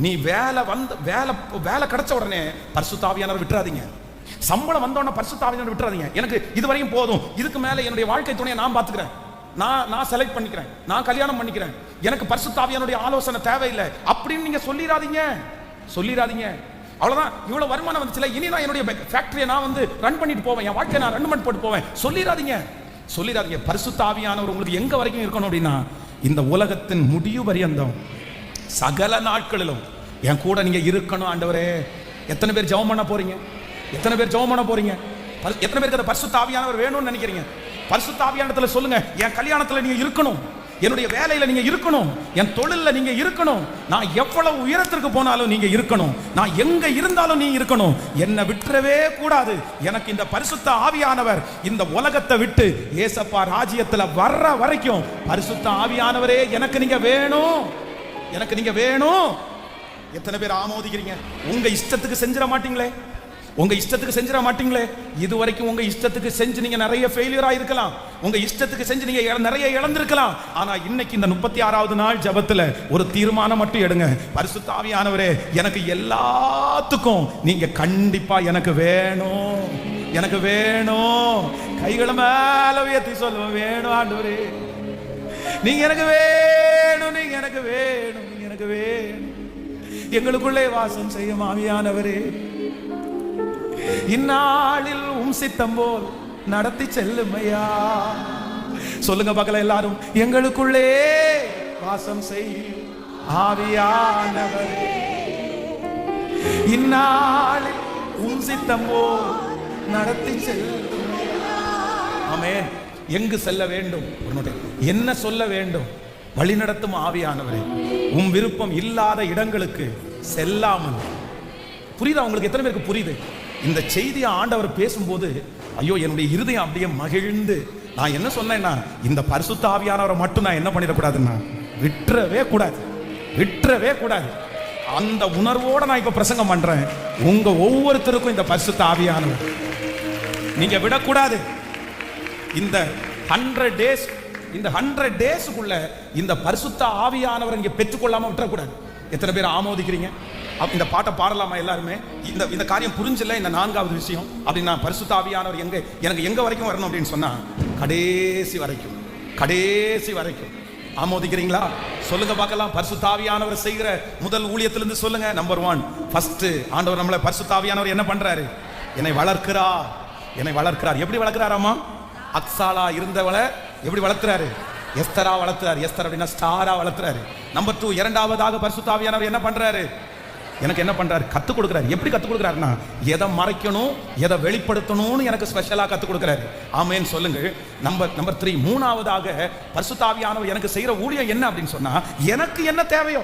நீ வேலை கிடைச்ச உடனே பரிசுத்த ஆவியானவரை விட்டுறாதீங்க. சம்பளம் வந்த உடனே பரிசுத்த ஆவியானவரை விட்டுறாதீங்க. எனக்கு இதுவரையும் போதும், இதுக்கு மேல என்னுடைய வாழ்க்கை துணையை நான் பாத்துக்கிறேன், நான் செலக்ட் பண்ணிக்கிறேன், நான் கல்யாணம் பண்ணிக்கிறேன், எனக்கு பரிசுத்த ஆவியானுடைய ஆலோசனை தேவையில்லை அப்படின்னு நீங்க சொல்லிடாதீங்க. அவ்வளவுதான். இவ்வளவு வருமானம் வந்துச்சுல, இனி நான் என்னுடைய ஃபேக்டரியை நான் வந்து ரன் பண்ணிட்டு போவேன், என் வாழ்க்கையை நான் ரன் பண்ணிட்டு போவேன் சொல்லிடாதீங்க. பரிசுத்த ஆவியானவர் உங்களுக்கு எங்க வரைக்கும் இருக்கணும் அப்படின்னா, இந்த உலகத்தின் முடிவு பரியந்தம் சகல நாட்களிலும் என் கூட நீங்க இருக்கணும். ஆண்டவரே, எத்தனை பேர் ஜெபம் பண்ண போறீங்க? எத்தனை பேருக்கு பரிசுத்த ஆவியானவர் வேணும்னு நினைக்கிறீங்க? பரிசுத்த ஆவியானவர்ல சொல்லுங்க, என் கல்யாணத்துல நீங்க இருக்கணும், என்னுடைய வேலையில நீங்க இருக்கணும், என் தொழில்ல நீங்க இருக்கணும், நான் எவ்வளவு உயரத்திற்கு போனாலும் நீங்க இருக்கணும், நான் எங்க இருந்தாலும் நீங்க இருக்கணும், என்னை விட்டுறவே கூடாது. எனக்கு இந்த பரிசுத்த ஆவியானவர் இந்த உலகத்தை விட்டு ஏசப்பா ராஜ்யத்துல வர்ற வரைக்கும் பரிசுத்த ஆவியானவரே எனக்கு நீங்க வேணும், எனக்கு நீங்க வேணும். எத்தனை பேர் ஆமோதிக்கிறீங்க? உங்க இஷ்டத்துக்கு செஞ்சிட மாட்டீங்களே. இதுவரைக்கும் உங்க இஷ்டத்துக்கு செஞ்சு நீங்க நிறைய ஃபெயிலியர் ஆயிருக்கலாம், உங்க இஷ்டத்துக்கு செஞ்சு நீங்க நிறைய இழந்திருக்கலாம். ஆனா இன்னைக்கு இந்த 36வது நாள் ஜெபத்துல ஒரு தீர்மானம் மட்டும் எடுங்க. பரிசுத்த ஆவியானவரே, எனக்கு எல்லாத்துக்கும் நீங்க கண்டிப்பா எனக்கு வேணும். கைகளை மேல உயர்த்தி சொல்லுவேன், வேணும் ஆண்டவரே, நீங்க எனக்கு வேணும். எங்களுக்குள்ளே வாசம் செய்யும் ஆவியானவரே, இந்நாளில் சித்தம் போல் நடத்தி செல்லுமையா. சொல்லுங்க பார்க்கலாம் எல்லாரும், எங்களுக்குள்ளே வாசம் செய்யும் ஆவியானவரே, இந்நாளில் சித்தம் போல் நடத்தி செல்லுமையா. ஆமென். எங்கு செல்ல வேண்டும், என்ன சொல்ல வேண்டும், வழிநடத்தும் ஆவியானவரே, உம் விருப்பம் இல்லாத இடங்களுக்கு செல்லாமல். புரியுதா உங்களுக்கு? எத்தனை பேருக்கு புரியுது? இந்த செய்தியை ஆண்டவர் பேசும்போது ஐயோ என்னுடைய இருதயம் அப்படியே மகிழ்ந்து, நான் என்ன சொன்னேன்னா, இந்த பரிசுத்த ஆவியானவரை மட்டும் நான் என்ன பண்ணிடக்கூடாதுன்னா விட்டுறவே கூடாது. அந்த உணர்வோட நான் இப்ப பிரசங்கம் பண்றேன். உங்க ஒவ்வொருத்தருக்கும் இந்த பரிசுத்த ஆவியானவர் நீங்க விடக்கூடாது. இந்த 100 டேஸ்க்குள்ள இந்த பரிசுத்த ஆவியானவர் இங்க பெற்றுக்கொள்ளாம விட்டுறக்கூடாது. எத்தனை பேர் ஆமோதிக்கிறீங்க? இந்த பாட்டை பாடலாமா எல்லாருமே? இந்த காரியம் புரிஞ்சல. இந்த 4வது விஷயம் அப்படின்னா, பரிசுத்த ஆவியானவர் எனக்கு எங்க வரைக்கும் வரணும் அப்படின்னு சொன்னா, கடைசி வரைக்கும். ஆமோதிக்கிறீங்களா? சொல்லுங்க பார்க்கலாம். பரிசுத்த ஆவியானவர் செய்கிற முதல் ஊழியத்திலிருந்து சொல்லுங்க. நம்பர் 1, ஃபர்ஸ்ட், ஆண்டவர் நம்மளை பரிசுத்த ஆவியானவர் என்ன பண்றாரு? என்னை வளர்க்கிறார். எப்படி வளர்க்கிறாராமா? அக்சாலா இருந்தவளை எப்படி வளர்க்கிறாரு? எஸ்தரா வளர்க்கிறார். எஸ்தர் அப்படின்னா ஸ்டாரா வளர்க்கிறாரு. நம்பர் 2, இரண்டாவதாக பரிசுத்த ஆவியானவர் என்ன பண்றாரு? எனக்கு என்ன பண்றாரு? கத்துக் கொடுக்கிறாரு. எப்படி கத்துக் கொடுக்கிறாருன்னா, எதை மறைக்கணும், எதை வெளிப்படுத்தணும்னு எனக்கு ஸ்பெஷலா கத்துக் கொடுக்கிறாரு. ஆமென் சொல்லுங்க. நம்பர் 3, மூணாவதாக பரிசுத்த ஆவியானவர் எனக்கு செய்யற ஊழியம் என்ன அப்படின்னு சொன்னா, எனக்கு என்ன தேவையோ,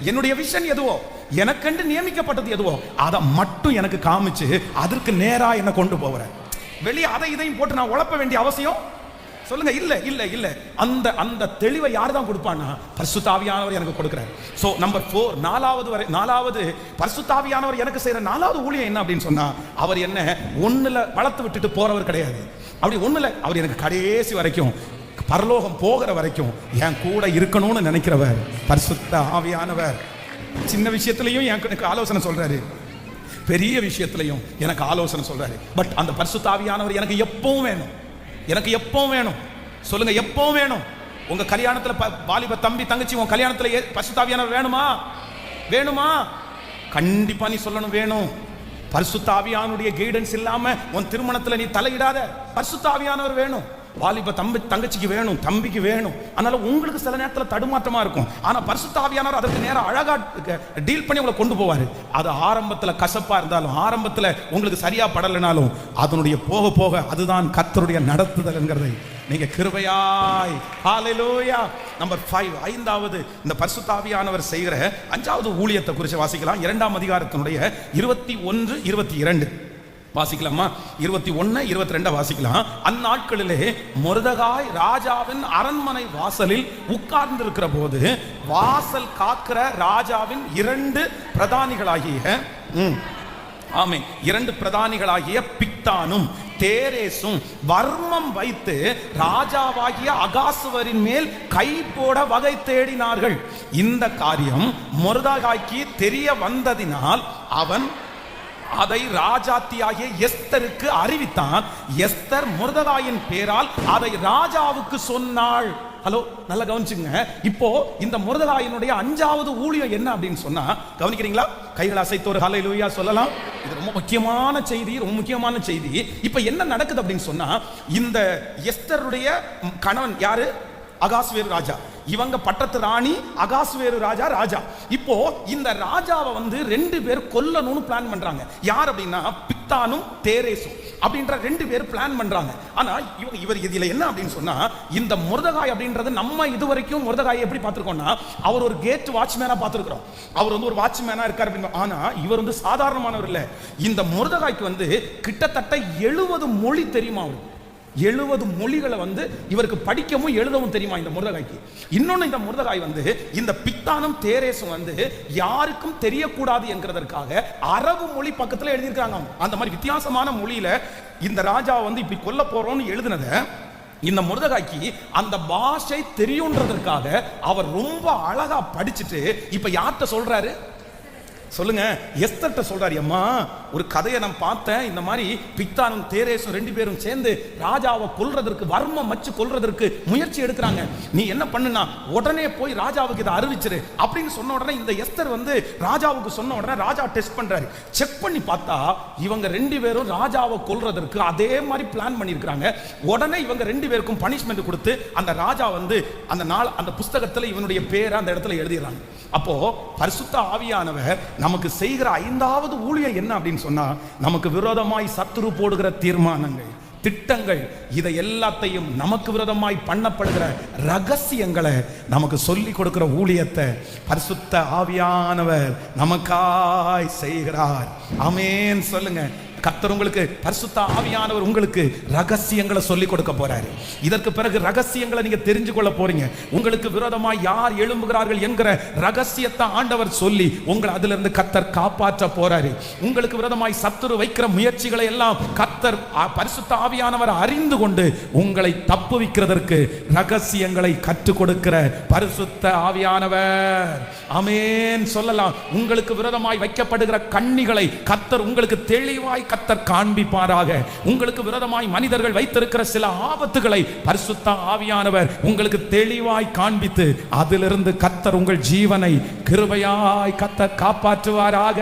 என்னுடைய விஷன் எதுவோ, எனக்கென்று நியமிக்கப்பட்டது எதுவோ, அதை மட்டும் எனக்கு காமிச்சு அதற்கு நேரா என்ன கொண்டு போகிறேன். வெளியே அதை இதையும் போட்டு நான் உழப்ப வேண்டிய அவசியம் சொல்லுங்க இல்ல. அந்த தெளிவை யார் தான் கொடுப்பான்னா, பரிசுத்த ஆவியானவர் எனக்கு கொடுக்கிறார். சோ நம்பர் 4, நாலாவது பரிசுத்த ஆவியானவர் எனக்கு செய்யற 4வது ஊழியம் என்ன அப்படின்னு சொன்னா, அவர் என்ன ஒண்ணுல வளர்த்து விட்டுட்டு போறவர் கிடையாது. அப்படி ஒண்ணுல அவர் எனக்கு கடைசி வரைக்கும், பரலோகம் போகிற வரைக்கும் என் கூட இருக்கணும்னு நினைக்கிறவர் பரிசுத்த ஆவியானவர். சின்ன விஷயத்திலையும் எனக்கு ஆலோசனை சொல்றாரு, பெரிய விஷயத்திலையும் எனக்கு ஆலோசனை சொல்றாரு. பட் அந்த பரிசுத்த ஆவியானவர் எனக்கு எப்பவும் வேணும். சொல்லுங்க, எப்பவும் வேணும். உங்க கல்யாணத்துல வாலிப தம்பி தங்கச்சி, உங்க கல்யாணத்துல பரிசுத்த ஆவியானவர் வேணுமா? கண்டிப்பா நீ சொல்லணும், வேணும். பரிசுத்த ஆவியானுடைய கைடன்ஸ் இல்லாம உன் திருமணத்துல நீ தலையிடாத. பரிசுத்த ஆவியானவர் வேணும். வாலிப தங்கச்சிக்கு வேணும், தம்பிக்கு வேணும். அதனால உங்களுக்கு சில நேரத்தில் தடுமாற்றமா இருக்கும். ஆனா பரிசுத்த ஆவியானவர் அதற்கு நேரம் அழகா டீல் பண்ணி உங்களை கொண்டு போவாரு. அது ஆரம்பத்துல கசப்பா இருந்தாலும், ஆரம்பத்துல உங்களுக்கு சரியா படலைனாலும், அதனுடைய போக போக அதுதான் கர்த்தருடைய நடத்துதல் என்கிறதை நீங்க கிருபையாய். ஹல்லேலூயா. நம்பர் 5, ஐந்தாவது இந்த பரிசுத்த ஆவியானவர் செய்கிற 5வது ஊழியத்தை குறித்து வாசிக்கலாம். 2ஆம் அதிகாரத்தினுடைய 21, 22 வாசிக்கலாமா? 21, 22 வாசிக்கலாம். அந்நாட்களிலே மொர்தெகாய் ராஜாவின் அரண்மனை வாசலில் உட்கார்ந்து இருக்கிற போது, வாசல் காக்கிற ராஜாவின் 2 பிரதானிகளாகிய பிக்தானும் தேரேசும் வர்மம் வைத்து ராஜாவாகிய அகாசுவரின் மேல் கை போட வகை தேடினார்கள். இந்த காரியம் மொர்தெகாய்க்கு தெரிய வந்ததினால் அவன் அதை ராஜாத்தியாகிய எஸ்தருக்கு அறிவித்தான். எஸ்தர் மொர்தெகாயின் பேரால் அதை ராஜாவுக்கு சொன்னாள். ஹலோ, நல்லா கவனிச்சுங்க. இப்போ இந்த மொர்தெகாயினுடைய 5வது ஊழியம் என்ன அப்படின்னு சொன்னா, கவனிக்கிறீங்களா? கைகளை அசைத்து ஒரு ஹல்லேலூயா சொல்லலாம். இது ரொம்ப முக்கியமான செய்தி, ரொம்ப முக்கியமான செய்தி. இப்போ என்ன நடக்குது அப்படின்னு சொன்னா, இந்த எஸ்தருடைய கணவன் யாரு? அகாஸ்வேரு ராஜா. இவங்க பட்டத்து ராணி, அகாஸ்வேரு ராஜா ராஜா. இப்போ இந்த ராஜாவை 2 பேர் கொல்லணும்னு பிளான் பண்றாங்க. யார் அப்படின்னா பிக்தானும் தேரேசும் அப்படின்ற 2 பேர் பிளான் பண்றாங்க. ஆனா இவர் இதுல என்ன அப்படின்னு சொன்னா, இந்த மொர்தெகாய் அப்படின்றது நம்ம இதுவரைக்கும் மொர்தெகாயை எப்படி பார்த்திருக்கோம்னா, அவர் ஒரு கேட் வாட்ச்மேனா பார்த்திருக்கிறோம். அவர் ஒரு வாட்ச்மேனா இருக்கார் அப்படின்னு. ஆனா இவர் சாதாரணமானவர் இல்ல. இந்த மொர்தெகாய்க்கு கிட்டத்தட்ட 70 மொழி தெரியுமா? அவருக்கு 70 மொழிகளை இவருக்கு படிக்கவும் எழுதவும் தெரியுமா இந்த மொர்தெகாய்க்கு. இன்னொன்னு, இந்த மொர்தெகாய் இந்த பிக்தானும் தேரேசும் யாருக்கும் தெரியக்கூடாது என்கிறதற்காக அரபு மொழி பக்கத்துல எழுதியிருக்காங்க. அந்த மாதிரி வித்தியாசமான மொழியில இந்த ராஜா இப்படி கொல்ல போறோம்னு எழுதினத இந்த மொர்தெகாய்க்கு அந்த பாஷை தெரியுன்றதற்காக அவர் ரொம்ப அழகா படிச்சுட்டு இப்ப யார்கிட்ட சொல்றாரு சொல்லுங்க? எஸ்தர்ட்ட சொல்றாரு, அம்மா ஒரு கதையை நான் பார்த்தேன். இந்த மாதிரி பிக்தானும் தேரேசும் 2 பேரும் சேர்ந்து ராஜாவை கொல்றதற்கு, வர்மம் வச்சு கொல்றதற்கு முயற்சி எடுக்கிறாங்க. நீ என்ன பண்ணுனா உடனே போய் ராஜாவுக்கு இதை அறிவிச்சிரு அப்படின்னு சொன்ன உடனே இந்த எஸ்தர் ராஜாவுக்கு சொன்ன உடனே ராஜா டெஸ்ட் பண்றாரு. செக் பண்ணி பார்த்தா இவங்க 2 பேரும் ராஜாவை கொல்றதற்கு அதே மாதிரி பிளான் பண்ணியிருக்கிறாங்க. உடனே இவங்க 2 பேருக்கும் பனிஷ்மெண்ட் கொடுத்து அந்த ராஜா அந்த நாள் அந்த புஸ்தகத்தில் இவனுடைய பேரை அந்த இடத்துல எழுதிடுறாங்க. அப்போ பரிசுத்த ஆவியானவர் நமக்கு செய்கிற 5வது ஊழியம் என்ன அப்படின்னு சொன்னா, நமக்கு விரோதமாய் சத்துரு போடுகிற தீர்மானங்கள், திட்டங்கள், இதை எல்லாத்தையும் நமக்கு விரோதமாய் பண்ணப்படுகிற ரகசியங்களை நமக்கு சொல்லி கொடுக்கிற ஊழியத்தை பரிசுத்த ஆவியானவர் நமக்காய் செய்கிறார். ஆமென் சொல்லுங்க. கர்த்தர் உங்களுக்கு, பரிசுத்த ஆவியானவர் உங்களுக்கு ரகசியங்களை சொல்லி கொடுக்க போறாரு. இதற்கு பிறகு ரகசியங்களை நீங்க தெரிஞ்சு கொள்ள போறீங்க. உங்களுக்கு விரோதமாய் யார் எழும்புகிறார்கள் என்கிற ரகசியத்தை ஆண்டவர் சொல்லி உங்களை அதிலிருந்து கர்த்தர் காப்பாற்ற போறாரு. உங்களுக்கு விரோதமாய் சத்துரு வைக்கிற முயற்சிகளை எல்லாம் கர்த்தர் பரிசுத்த ஆவியானவர் அறிந்து கொண்டு உங்களை தப்புவிக்கிறதற்கு ரகசியங்களை கற்றுக் கொடுக்கிற பரிசுத்த ஆவியானவர். ஆமென் சொல்லலாம். உங்களுக்கு விரோதமாய் வைக்கப்படுகிற கண்ணிகளை கர்த்தர் உங்களுக்கு தெளிவாய் கர்த்தர் காண்பிப்பாராக. உங்களுக்கு விரோதமாய் மனிதர்கள் வைத்திருக்கிற சில ஆபத்துகளை பரிசுத்த ஆவியானவர் உங்களுக்கு தெளிவாய் காண்பித்து அதிலிருந்து கர்த்தர் உங்கள் ஜீவனை கிருபையாய் கர்த்தர் காப்பாற்றுவாராக.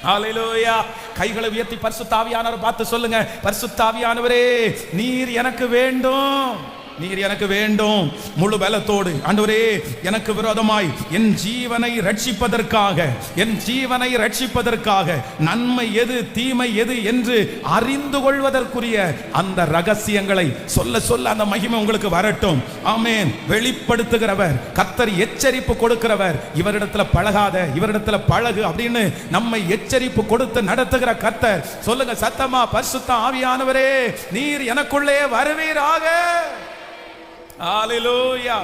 ஹல்லேலூயா. கைகளை உயர்த்தி பரிசுத்த ஆவியானவர் பார்த்து சொல்லுங்க, பரிசுத்த ஆவியானவரே நீர் எனக்கு வேண்டும், நீர் எனக்கு வேண்டும். முழு பலத்தோடு ஆண்டவரே எனக்கு விரோதமாய் என் ஜீவனை ரட்சிப்பதற்காக, என் ஜீவனை ரட்சிப்பதற்காக நன்மை எது தீமை எது என்று அறிந்து கொள்வதற்குரிய அந்த ரகசியங்களை சொல்ல சொல்ல அந்த மகிமை உங்களுக்கு வரட்டும். ஆமென். வெளிப்படுத்துகிறவர் கர்த்தர், எச்சரிப்பு கொடுக்கிறவர். இவரிடத்துல பழகாத, இவரிடத்துல பழகு அப்படின்னு நம்மை எச்சரிப்பு கொடுத்து நடத்துகிற கர்த்தர். சொல்லுங்க சத்தமா, பரிசுத்த ஆவியானவரே நீர் எனக்குள்ளே வருவீராக. ஹல்லேலூயா,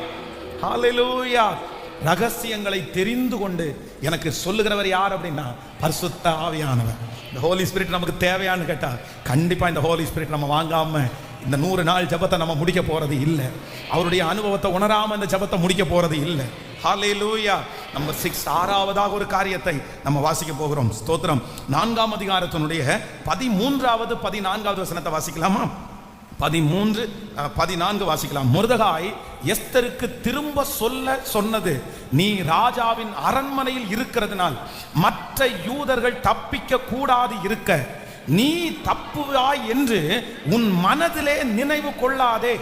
ஹல்லேலூயா. ரகசியங்களை தெரிந்து கொண்டு எனக்கு சொல்லுகிறவர் யார் அப்படின்னா பரிசுத்த ஆவியானவர். இந்த ஹோலி ஸ்பிரிட் நமக்கு தேவையான்னு கேட்டா கண்டிப்பா இந்த ஹோலி ஸ்பிரிட் நம்ம வாங்காம இந்த 100 நாள் ஜபத்தை நம்ம முடிக்க போறது இல்லை. அவருடைய அனுபவத்தை உணராம இந்த ஜபத்தை முடிக்க போறது இல்லை. ஹல்லேலூயா. நம்பர் 6 6வதாக ஒரு காரியத்தை நம்ம வாசிக்க போகிறோம். ஸ்தோத்திரம். 4ஆம் அதிகாரத்தினுடைய 13வது 14வது வசனத்தை வாசிக்கலாமா? 13 14 வாசிக்கலாம். மொர்தெகாய் எஸ்தருக்கு திரும்ப சொன்னது, நீ ராஜாவின் அரண்மனையில் இருக்கிறதுனால் மற்ற யூதர்கள் தப்பிக்க கூடாது இருக்க நீ தப்புவாய் என்று உன் மனதிலே நினைவு கொள்ளாதே.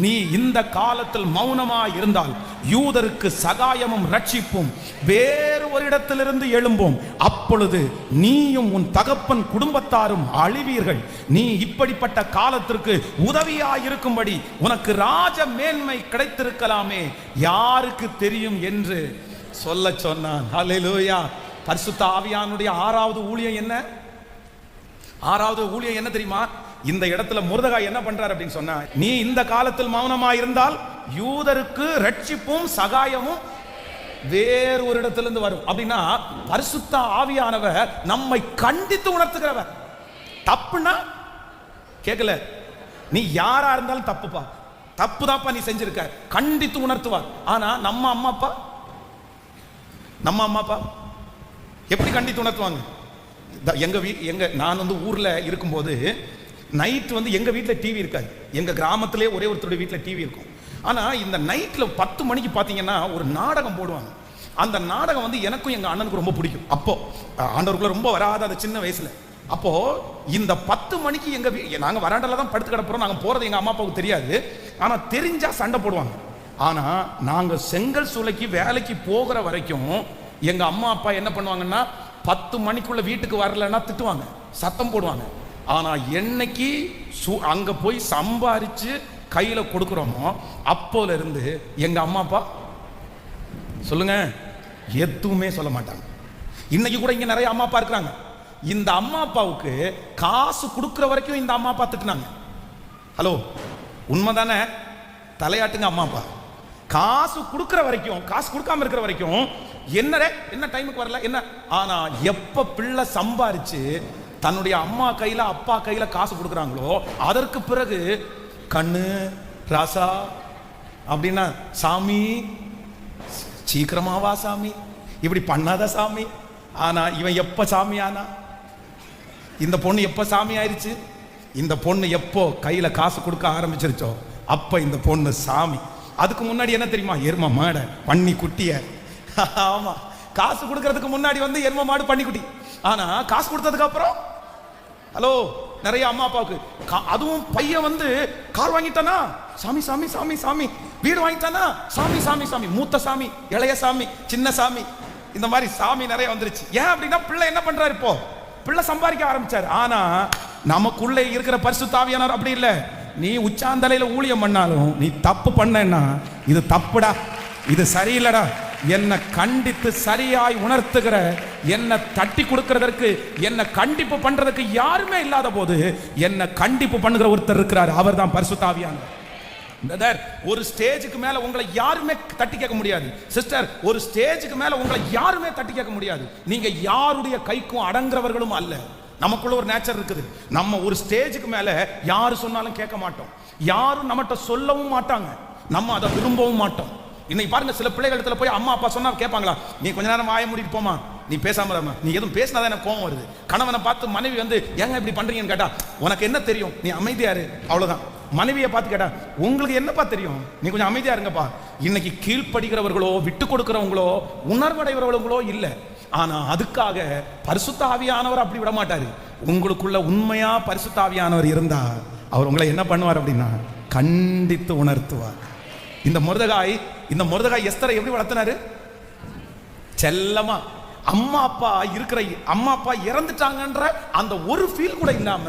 நீ இந்த காலத்தில் மௌனமாய் இருந்தால் யூதருக்கு சகாயமும் ரட்சிப்பும் வேறு ஒரு இடத்திலிருந்து எழும்பும். அப்பொழுது நீயும் உன் தகப்பன் குடும்பத்தாரும் அழிவீர்கள். நீ இப்படிப்பட்ட காலத்திற்கு உதவியாயிருக்கும்படி உனக்கு ராஜ மேன்மை கிடைத்திருக்கலாமே, யாருக்கு தெரியும் என்று சொல்ல சொன்னான். ஹல்லேலூயா. பரிசுத்த ஆவியானுடைய 6வது ஊழியம் என்ன? 6வது ஊழியம் என்ன தெரியுமா? இந்த இடத்துல மொர்தெகாய் என்ன பண்றார் அப்படின்னு சொன்னா, நீ இந்த காலத்தில் மௌனமா இருந்தால் யூதருக்கு ரட்சிப்பும் சகாயமும் வேறு ஒரு இடத்திலிருந்து வரும். அப்படின்னா பரிசுத்த ஆவியானவர் நம்மை கண்டித்து உணர்த்துகிறவர். தப்புனா கேட்கல. நீ யாரா இருந்தாலும் தப்புப்பா, தப்பு தான்ப்பா நீ செஞ்சிருக்க, கண்டித்து உணர்த்துவார். ஆனா நம்ம அம்மா அப்பா எப்படி கண்டித்து உணர்த்துவாங்க? நான் வந்து ஊர்ல இருக்கும்போது நைட் வந்து எங்க வீட்டில் டிவி இருக்காது. எங்க கிராமத்திலே ஒரே ஒருத்தருடைய வீட்டில் டிவி இருக்கும். ஆனா இந்த நைட்ல 10 மணிக்கு பாத்தீங்கன்னா ஒரு நாடகம் போடுவாங்க. அந்த நாடகம் வந்து எனக்கும் எங்க அண்ணனுக்கு ரொம்ப பிடிக்கும். அப்போ ஆண்டவருக்குள்ள ரொம்ப வராத அந்த சின்ன வயசுல. அப்போ இந்த 10 மணிக்கு நாங்க வராண்டல தான் படுத்து கிடப்போம். நாங்க போறது எங்க அம்மா அப்பாவுக்கு தெரியாது. ஆனா தெரிஞ்சா சண்டை போடுவாங்க. ஆனா நாங்க செங்கல் சூளைக்கு வேலைக்கு போகிற வரைக்கும் எங்க அம்மா அப்பா என்ன பண்ணுவாங்கன்னா 10 மணிக்குள்ள வீட்டுக்கு வரலன்னா திட்டுவாங்க, சத்தம் போடுவாங்க. ஆனா என்னைக்கு அங்க போய் சம்பாரிச்சு கையில கொடுக்குறோமோ அப்போல இருந்து எங்க அம்மா அப்பா சொல்லுங்க எதுவுமே சொல்ல மாட்டாங்க. இன்னைக்கு கூட இங்க நிறைய அம்மா அப்பா இருக்கிறாங்க. இந்த அம்மா அப்பாவுக்கு காசு கொடுக்கிற வரைக்கும் இந்த அம்மா அப்பா திட்டுனாங்க. ஹலோ, உண்மைதானே? தலையாட்டுங்க அம்மா அப்பா. காசு கொடுக்கிற வரைக்கும், காசு கொடுக்காம இருக்கிற வரைக்கும் என்ன டைமுக்கு வரல என்ன. ஆனா எப்ப பிள்ளை சம்பாரிச்சு தன்னுடைய அம்மா கையில அப்பா கையில காசு கொடுக்குறாங்களோ அதற்கு பிறகு கண்ணு ராசா அப்படின்னா, சாமி சீக்கிரமாவா சாமி, இப்படி பண்ணாத சாமி. ஆனா இவன் எப்ப சாமி ஆனா? இந்த பொண்ணு எப்ப சாமி ஆயிருச்சு? இந்த பொண்ணு எப்போ கையில காசு கொடுக்க ஆரம்பிச்சிருச்சோ அப்ப இந்த பொண்ணு சாமி. அதுக்கு முன்னாடி என்ன தெரியுமா? எரும மாடை பண்ணி குட்டிய. ஆமா, காசு கொடுக்கறதுக்கு முன்னாடி வந்து எரும மாடு பண்ணி குட்டி. ஆனா காசு கொடுத்ததுக்கு அப்புறம் ஹலோ நிறைய அம்மா அப்பாவுக்கு அதுவும் பையன் வந்து கார் வாங்கிட்டானா சாமி சாமி சாமி சாமி, வீடு வாங்கிட்டானா சாமி சாமி சாமி, மூத்த சாமி, இளைய சாமி, சின்ன சாமி, இந்த மாதிரி சாமி நிறைய வந்துருச்சு. ஏன் அப்படின்னா பிள்ளை என்ன பண்றாரு? இப்போ பிள்ளை சம்பாதிக்க ஆரம்பிச்சாரு. ஆனா நமக்குள்ளே இருக்கிற பரிசுத்த ஆவியானவர் அப்படி இல்லை. நீ உச்சாந்தலையில ஊழியம் பண்ணாலும் நீ தப்பு பண்ணா இது தப்புடா, இது சரியில்லடா, என்னை கண்டித்து சரியாய் உணர்த்துகிற, என்னை தட்டி கொடுக்கிறதற்கு, என்னை கண்டிப்பு பண்றதுக்கு யாருமே இல்லாத போது என்னை கண்டிப்பு பண்ணுகிற ஒருத்தர் இருக்கிறார். அவர் தான் பரிசுத்த ஆவியானவர். ஒரு ஸ்டேஜுக்கு மேல உங்களை யாருமே தட்டி கேட்க முடியாது. சிஸ்டர், ஒரு ஸ்டேஜுக்கு மேல உங்களை யாருமே தட்டி கேட்க முடியாது. நீங்க யாருடைய கைக்கும் அடங்குறவர்களும் அல்ல. நமக்குள்ள ஒரு நேச்சர் இருக்குது. நம்ம ஒரு ஸ்டேஜுக்கு மேல யாரு சொன்னாலும் கேட்க மாட்டோம், யாரும் நம்மகிட்ட சொல்லவும் மாட்டாங்க, நம்ம அதை விரும்பவும் மாட்டோம். இன்னைக்கு பாருங்க, சில பிள்ளைகளிடத்துல போய் அம்மா அப்பா சொன்னா கேட்பாங்களா? நீ கொஞ்ச நேரம் வாய மூடிட்டு போமா, நீ பேசாம இருமா, நீ எதுவும் பேசினாதான் எனக்கு கோவம் வருது. கணவனை பார்த்து மனைவி வந்து ஏங்க இப்படி பண்றீங்கன்னு கேட்டா, உனக்கு என்ன தெரியும், நீ அமைதியாரு, அவ்வளவுதான். மனைவியை பார்த்து கேட்டா, உங்களுக்கு என்னப்பா தெரியும், நீ கொஞ்சம் அமைதியா இருங்கப்பா. இன்னைக்கு கீழ்ப்படுகிறவர்களோ விட்டு கொடுக்கிறவங்களோ உணர்வடைகிறவங்களோ இல்லை. ஆனா அதுக்காக பரிசுத்த ஆவியானவர் அப்படி விட மாட்டாரு. உங்களுக்குள்ள உண்மையா பரிசுத்த ஆவியானவர் இருந்தா அவர் உங்களை என்ன பண்ணுவார் அப்படின்னா கண்டித்து உணர்த்துவார். இந்த மொர்தெகாய் எஸ்தரை எப்படி வளர்த்தினாரு? செல்லமா. அம்மா அப்பா இறந்துட்டாங்கன்ற அந்த ஒரு ஃபீல் கூட இல்லாம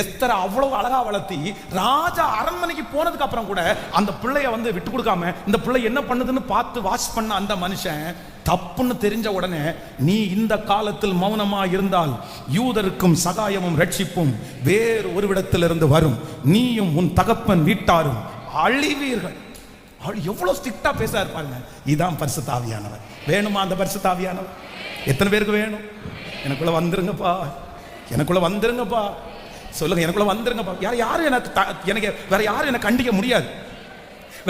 எஸ்தரை அவ்வளவு அழகா வளர்த்தி ராஜா அரண்மனைக்கு போனதுக்கு அப்புறம் கூட அந்த பிள்ளைய வந்து விட்டு கொடுக்காம இந்த பிள்ளை என்ன பண்ணுதுன்னு பார்த்து வாட்ச் பண்ண அந்த மனுஷன் தப்புன்னு தெரிஞ்ச உடனே, நீ இந்த காலத்தில் மௌனமா இருந்தால் யூதருக்கும் சகாயமும் ரட்சிப்பும் வேறு ஒரு இடத்திலிருந்து வரும், நீயும் உன் தகப்பன் வீட்டாரும் அழிவீர்கள். எவ்வளவு ஸ்ட்ரிக்டா பேசாரு பாருங்க. இதான் பரிசுத்த ஆவியானவர். வேணுமா அந்த பரிசுத்த ஆவியானவர்? எத்தனை பேருக்கு வேணும்? எனக்குள்ள வந்துருங்கப்பா, எனக்குள்ள வந்துருங்கப்பா, சொல்லுங்க, எனக்குள்ள வந்துருங்கப்பா. யாரும் எனக்கு வேற யாரும் எனக்கு கண்டிக்க முடியாது.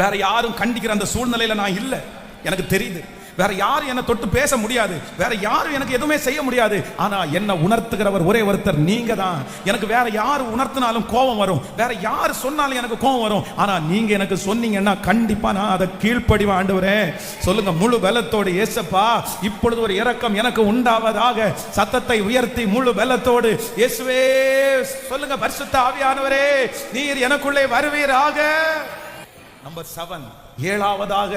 வேற யாரும் கண்டிக்கிற அந்த சூழ்நிலையில நான் இல்லை, எனக்கு தெரியுது. வேற யாரும் என்ன தொட்டு பேச முடியாது, வேற யாரும் எனக்கு எதுவுமே செய்ய முடியாது. ஆனா என்ன உணர்த்துகிறவர் ஒரே ஒருத்தர் நீங்க தான். எனக்கு வேற யாரு உணர்த்தினாலும் கோபம் வரும், வேற யாரு சொன்னாலும் எனக்கு கோபம் வரும். ஆனா நீங்க எனக்கு சொன்னீங்கன்னா கண்டிப்பா நான் அதை கீழ்ப்படிவேன். ஆண்டவரே சொல்லுங்க, முழு பலத்தோடு, இயேசப்பா இப்பொழுது ஒரு இரக்கம் எனக்கு உண்டாவதாக. சத்தத்தை உயர்த்தி முழு பலத்தோடு இயேசுவே சொல்லுங்க, பரிசுத்த ஆவியானவரே நீர் எனக்குள்ளே வருவீராக. நம்பர் 7, 7ஆவதாக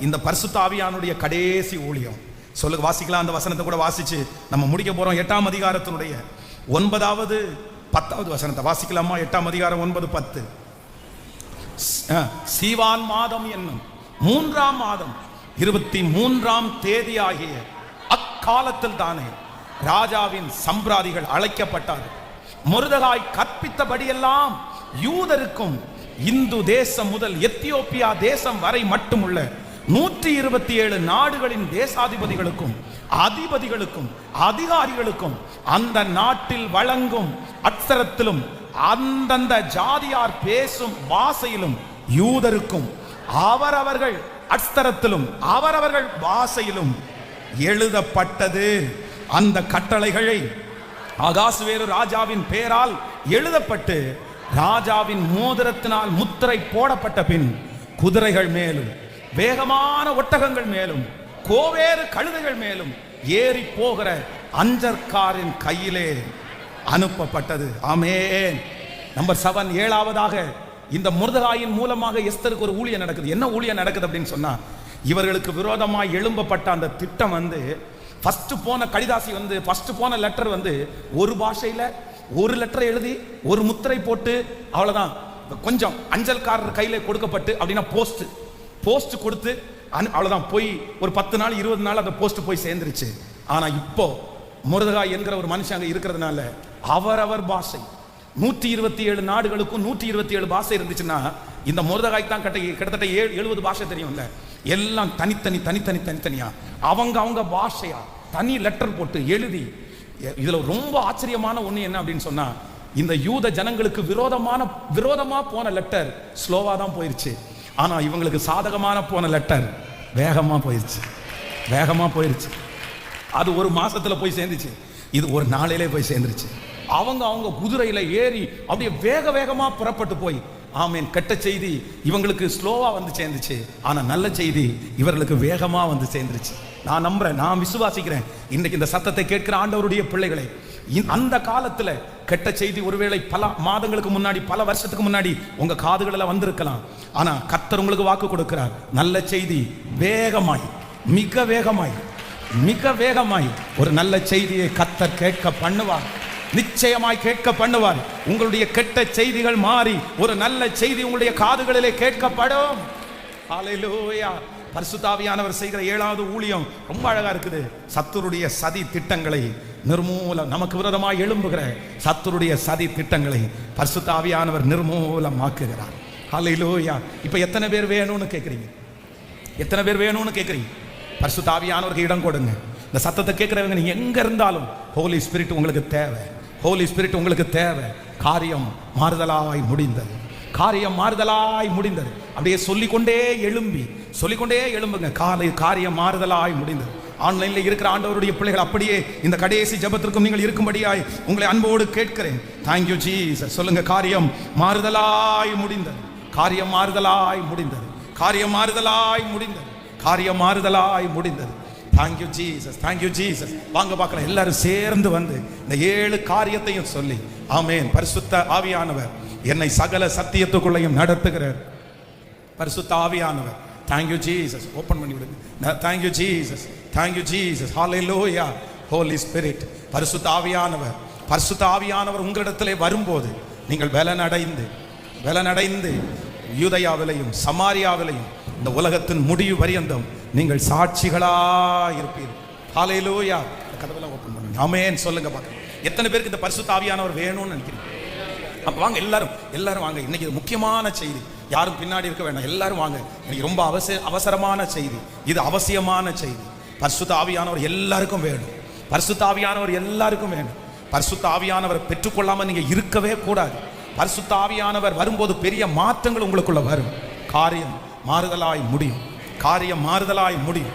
இந்த பரிசுத்த ஆவியானுடைய கடைசி ஊழியம். சொல்லுங்க, வாசிக்கலாம். அந்த வசனத்தை கூட வாசிச்சு நம்ம முடிக்க போறோம். 8ஆம் அதிகாரத்தினுடைய 9வது 10வது வசனத்தை வாசிக்கலாமா? 8ஆம் அதிகாரம் 9, 10. சீவான் மாதம் என்னும் 3ஆம் மாதம் 23ஆம் தேதி ஆகிய அக்காலத்தில் தானே ராஜாவின் சம்பிராதிகள் அழைக்கப்பட்டார்கள். மொர்தெகாய் கற்பித்தபடியெல்லாம் யூதருக்கும் இந்து தேசம் முதல் எத்தியோப்பியா தேசம் வரை மட்டுமுள்ள 127 நாடுகளின் தேசாதிபதிகளுக்கும் அதிபதிகளுக்கும் அதிகாரிகளுக்கும் அந்த நாட்டில் வழங்கும் அட்சரத்திலும் அந்தந்த ஜாதியார் பேசும் பாஷையிலும் யூதருக்கும் அவரவர்கள் அஸ்தரத்திலும் அவரவர்கள் பாஷையிலும் எழுதப்பட்டது. அந்த கட்டளைகளை அகாசுவேரு ராஜாவின் பெயரால் எழுதப்பட்டு ராஜாவின் மோதிரத்தினால் முத்திரை போடப்பட்ட பின் குதிரைகள் மேலும் வேகமான ஒட்டகங்கள் மேலும் கோவேறு கழுதைகள் மேலும் ஏறி போகிற அஞ்சற்காரின் கையிலே அனுப்பப்பட்டது. ஆமென். நம்பர் 7, 7ஆவதாக இந்த மொர்தெகாயின் மூலமாக எஸ்தருக்கு ஒரு ஊழியம் நடக்குது. என்ன ஊழியம் நடக்குது அப்படின்னு சொன்னா, இவர்களுக்கு விரோதமாய் எழும்பப்பட்ட அந்த திட்டம் ஃபர்ஸ்ட் போன கடிதாசி ஃபர்ஸ்ட் போன லெட்டர் ஒரு பாஷையில ஒரு லெட்டர் எழுதி ஒரு முத்திரை போட்டு அவ்வளவுதான். கொஞ்சம் அஞ்சல்காரர் கையில கொடுக்கப்பட்டு அப்படின்னா போஸ்ட் கொடுத்து அவ்வளவுதான். போய் ஒரு 10 நாள் 20 நாள் அந்த போஸ்ட் போய் சேர்ந்துருச்சு. ஆனா இப்போ மொர்தெகாய் என்கிற ஒரு மனுஷன் அங்க இருக்கிறதுனால அவரவர் பாஷை 127 நாடுகளுக்கும் 127 பாஷை இருந்துச்சுன்னா இந்த மொர்தெகாய் தான் கிட்டத்தட்ட 70 பாஷை தெரியும்ல. எல்லாம் தனித்தனியா அவங்க பாஷையா தனி லெட்டர் போட்டு எழுதி. இதுல ரொம்ப ஆச்சரியமான ஒண்ணு என்ன அப்படின்னு சொன்னா, இந்த யூத ஜனங்களுக்கு விரோதமா போன லெட்டர் ஸ்லோவா தான் போயிருச்சு. ஆனா இவங்களுக்கு சாதகமான போன லெட்டர் வேகமா போயிருச்சு. அது ஒரு மாசத்துல போய் சேர்ந்துச்சு, இது ஒரு நாளிலே போய் சேர்ந்துருச்சு. அவங்க குதிரையில ஏறி அப்படியே வேகமா புறப்பட்டு போய், ஆமேன், கெட்ட செய்தி இவங்களுக்கு ஸ்லோவா சேர்ந்துச்சு. ஆனா நல்ல செய்தி இவர்களுக்கு வேகமா சேர்ந்துருச்சு. நான் நம்புறேன், நான் விசுவாசிக்கிறேன். இன்னைக்கு இந்த சத்தத்தை கேட்கிற ஆண்டவருடைய பிள்ளைகளை, அந்த காலத்துல கெட்ட செய்தி ஒருவேளை பல மாதங்களுக்கு முன்னாடி பல வருஷத்துக்கு முன்னாடி உங்க காதுகளில் வந்திருக்கலாம். ஆனா கர்த்தர் உங்களுக்கு வாக்கு கொடுக்கிறார், நல்ல செய்தி வேகமாய் மிக வேகமாய் ஒரு நல்ல செய்தியை கர்த்தர் கேட்க பண்ணுவார். நிச்சயமாய் கேட்க பண்ணுவார். உங்களுடைய கெட்ட செய்திகள் மாறி ஒரு நல்ல செய்தி உங்களுடைய காதுகளிலே கேட்கப்படும். ஹல்லேலூயா. பரிசுத்த ஆவியானவர் செய்கிற 7வது ஊழியம் ரொம்ப அழகா இருக்குது. சத்துருடைய சதி திட்டங்களை நமக்கு விரோதமாக எழும்புகிற சத்துருடைய சதி திட்டங்களை பரிசுத்த ஆவியானவர் நிர்மூலமாக்குகிறார். ஹல்லேலூயா. இப்ப எத்தனை பேர் வேணும்னு கேட்குறீங்க? பரிசுத்த ஆவியானவருக்கு இடம் கொடுங்க. இந்த சத்தத்தை கேட்கிறவங்க நீங்க எங்க இருந்தாலும் ஹோலி ஸ்பிரிட் உங்களுக்கு தேவை. காரியம் மாறுதலாய் முடிந்தது. அப்படியே சொல்லிக்கொண்டே எழும்புங்க. காரியம் மாறுதலாய் முடிந்தது. ஆன்லைன்ல இருக்கிற ஆண்டவருடைய பிள்ளைகள் அப்படியே இந்த கடைசி ஜெபத்திற்கும் நீங்கள் இருக்கும்படியாய் உங்களை அன்போடு கேட்கிறேன். Thank you Jesus. சொல்லுங்க, காரியம் மாறுதலாய் முடிந்தது. Thank you Jesus. வாங்க பார்க்கலாம், எல்லாரும் சேர்ந்து இந்த 7 காரியத்தையும் சொல்லி, ஆமென். பரிசுத்த ஆவியானவர் என்னை சகல சத்தியத்துக்குள்ளையும் நடத்துகிறார். பரிசுத்த ஆவியானவர், தேங்க்யூ ஜீசஸ். ஓபன் பண்ணி விடுங்க. Thank you Jesus. Hallelujah. Holy spirit, பரிசுத்த ஆவியானவர் உங்களிடத்திலே வரும்போது நீங்கள் பலனடைந்து யூதயாவிலையும் சமாரியாவிலையும் இந்த உலகத்தின் முடிவு பரியந்தம் நீங்கள் சாட்சிகளாய் இருப்பீர்கள். ஹல்லேலூயா. கதவெல்லாம் ஓபன் பண்ணுங்க. ஆமென். சொல்லுங்க பார்க்கலாம், எத்தனை பேருக்கு இந்த பரிசுத்த ஆவியானவர் வேணும்னு நினைக்கிறீங்க? அப்ப வாங்க, எல்லாரும் வாங்க. இன்னைக்கு இது முக்கியமான செய்தி. யாரும் பின்னாடி இருக்க வேண்டாம், எல்லாரும் வாங்க. இன்னைக்கு ரொம்ப அவசரமான செய்தி, இது அவசியமான செய்தி. பரிசுத்த ஆவியானவர் எல்லாருக்கும் வேணும். பரிசுத்த ஆவியானவர் பெற்றுக்கொள்ளாம நீங்க இருக்கவே கூடாது. பரிசுத்த ஆவியானவர் வரும்போது பெரிய மாற்றங்கள் உங்களுக்குள்ள வரும். காரியம் மாறுதலாய் முடியும்.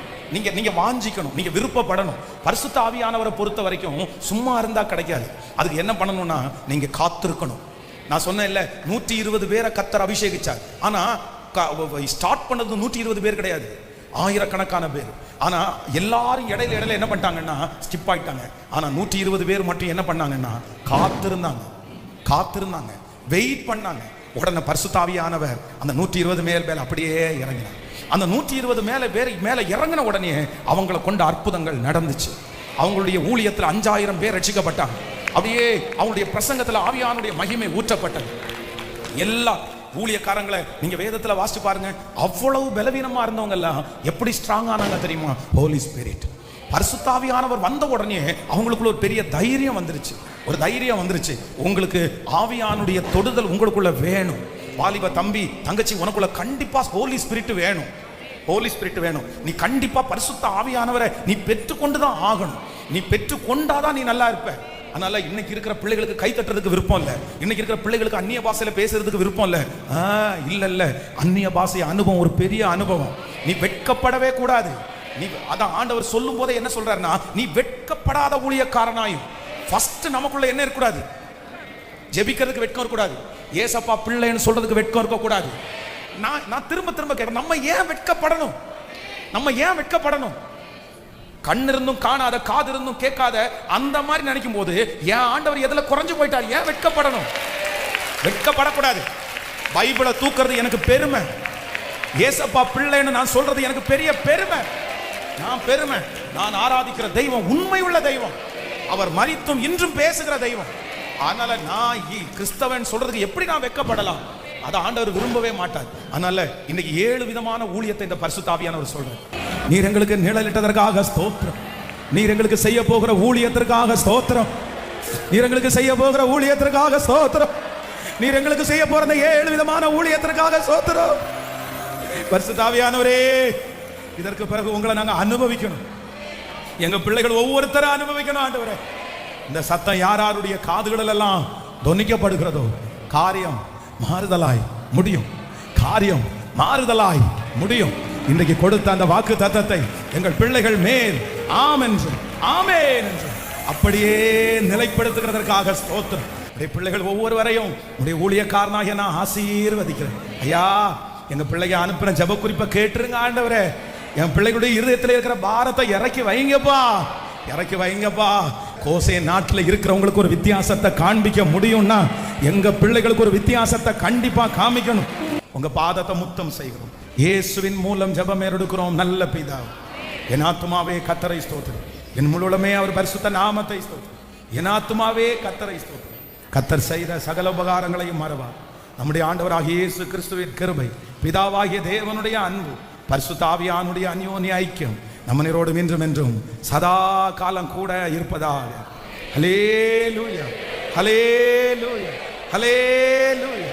நீங்க வாஞ்சிக்கணும், நீங்க விருப்பப்படணும். பரிசுத்த ஆவியானவரை பொறுத்த வரைக்கும் சும்மா இருந்தா கிடைக்காது. அதுக்கு என்ன பண்ணணும்னா நீங்க காத்திருக்கணும். நான் சொன்னேன்ல, 120 பேரை கர்த்தர் அபிஷேகிச்சார். ஆனா ஸ்டார்ட் பண்ணது 120 பேர் கிடையாது, ஆயிரக்கணக்கான பேர். ஆனா எல்லாரும் இடையில என்ன பண்ணிட்டாங்கன்னா ஸ்கிப் ஆயிட்டாங்க. ஆனா 120 பேர் மட்டும் என்ன பண்ணாங்கன்னா காத்திருந்தாங்க, வெயிட் பண்ணாங்க. உடனே பரிசுத்த ஆவியானவர் அந்த 120 மேல அப்படியே இறங்கினார். அந்த 120 மேல இறங்கின உடனே அவங்களை கொண்ட அற்புதங்கள் நடந்துச்சு. அவங்களுடைய ஊழியத்தில் 5000 பேர் ரட்சிக்கப்பட்டாங்க. அப்படியே அவங்களுடைய பிரசங்கத்தில் ஆவியானுடைய மகிமை ஊற்றப்பட்டது. எல்லா ஊழியக்காரங்களை நீங்க வேதத்துல வாசிச்சு பாருங்க, அவ்வளவு பலவீனமா இருந்தவங்க எல்லாம் எப்படி ஸ்ட்ராங் ஆனாங்க தெரியுமா? ஹோலி ஸ்பிரிட், பரிசுத்த ஆவியானவர் வந்த உடனே அவங்களுக்குள்ள ஒரு பெரிய தைரியம் வந்துருச்சு. உங்களுக்கு ஆவியானுடைய தொடுதல் உங்களுக்குள்ள வேணும். வாலிப தம்பி தங்கச்சி, உனக்குள்ள கண்டிப்பா ஹோலி ஸ்பிரிட் வேணும். நீ கண்டிப்பா பரிசுத்த ஆவியானவரை நீ பெற்றுக்கொண்டுதான் ஆகணும். நீ பெற்றுக்கொண்டாதான் நீ நல்லா இருப்ப. அதனால இன்னைக்கு இருக்கிற பிள்ளைகளுக்கு கை தட்டுறதுக்கு விருப்பம் இல்லை. இன்னைக்கு இருக்கிற பிள்ளைகளுக்கு அந்நிய பாஷையில பேசுறதுக்கு விருப்பம் இல்லை. இல்ல அந்நிய பாஷை அனுபவம் ஒரு பெரிய அனுபவம். நீ வெட்கப்படவே கூடாது. நீ அதான் ஆண்டவர் சொல்லும் போதே என்ன சொல்றாருன்னா, நீ வெட்கப்படாத ஊழியக்காரனாயும். ஃபர்ஸ்ட் நமக்குள்ள என்ன இருக்கக்கூடாது? ஜெபிக்கிறதுக்கு வெட்கம் இருக்கக்கூடாது. ஏசப்பா பிள்ளைன்னு சொல்றதுக்கு வெட்கம் இருக்கக்கூடாது. நான் திரும்ப திரும்ப கேட்கிறேன், நம்ம ஏன் வெட்கப்படணும்? நம்ம ஏன் வெட்கப்படணும்? கண் இருந்தும் காணாத, காது இருந்தும் கேட்காத அந்த மாதிரி நினைக்கும் போது ஏன் ஆண்டவர் எதுல குறைஞ்சு போயிட்டார்? ஏன் வெட்கப்படணும்? வெட்கப்படக்கூடாது. பைபிளை தூக்குறது எனக்கு பெருமை. ஏசப்பா பிள்ளைன்னு நான் சொல்றது எனக்கு பெரிய பெருமை. நான் ஆராதிக்கிற தெய்வம் உண்மை உள்ள தெய்வம். அவர் மரித்தும் இன்றும் பேசுகிற தெய்வம். அதனால நான் கிறிஸ்தவன் சொல்றதுக்கு எப்படி நான் வெட்கப்படலாம்? அதை ஆண்டவர் விரும்பவே மாட்டார். அதனால இன்னைக்கு 7 விதமான ஊழியத்தை இந்த பரிசுத்த ஆவியானவர் சொல்றார். நீர் எங்களுக்கு நிழலிட்டதற்காக ஸ்தோத்திரம். நீர் எங்களுக்கு செய்ய போகிற ஊழியத்திற்காக ஸ்தோத்திரம். நீர் எங்களுக்கு செய்ய போகிற ஊழியத்திற்காக ஸ்தோத்திரம். நீர் எங்களுக்கு செய்ய போற 7 விதமான ஊழியத்திற்காக ஸ்தோத்திரம். பரிசுத்த ஆவியானவரே, இதற்கு பிறகு உங்களை நாங்க அனுபவிக்கணும். எங்க பிள்ளைகள் ஒவ்வொருத்தரும் அனுபவிக்கணும். ஆண்டவரே, இந்த சத்தம் யாருடைய காதுகளில் எல்லாம் தொனிக்கப்படுகிறதோ காரியம் மாறுதலாய் முடியும். காரியம் மாறுதலாய் முடியும். இன்றைக்கு கொடுத்த அந்த வாக்கு தத்தத்தை எங்கள் பிள்ளைகள் மேல் ஆம் என்று ஆமென் என்று அப்படியே நிலைப்படுத்துகிறதற்காக ஸ்தோத்திரம். பிள்ளைகள் ஒவ்வொருவரையும் உடைய ஊழியக்காரனாக நான் ஆசீர்வதிக்கிறேன். ஐயா, எங்க பிள்ளைங்க அனுப்புற ஜெப குறிப்பை கேட்டுருங்க ஆண்டவரே. என் பிள்ளைகளுடைய இருதயத்தில் இருக்கிற பாரத்தை இறக்கி வைங்கப்பா. கோசே நாட்டில் இருக்கிறவங்களுக்கு ஒரு வித்தியாசத்தை காண்பிக்க முடியும்னா எங்க பிள்ளைகளுக்கு ஒரு வித்தியாசத்தை கண்டிப்பா காமிக்கணும். உங்க பாதத்தை முத்தம் செய்கிறோம். இயேசுவின் மூலம் ஜெபம் எடுக்கிறோம் நல்ல பிதாவே. என் ஆத்துமாவே கர்த்தரை ஸ்தோத்திரம். என் முழுமே அவர் பரிசுத்த நாமத்தை ஸ்தோத்திரம். என் ஆத்துமாவே கர்த்தரை ஸ்தோத்திரம். கர்த்தர் செய்த சகல உபகாரங்களையும் மறவார். நம்முடைய ஆண்டவராகிய இயேசு கிறிஸ்துவின் கிருபை, பிதாவாகிய தேவனுடைய அன்பு, பரிசுத்த ஆவியானுடைய அந்யோன்ய ஐக்கியம் நம்மனோடும் இன்றும் என்றும் சதா காலம் கூட இருப்பதாக. ஹல்லேலூயா, ஹல்லேலூயா, ஹல்லேலூயா.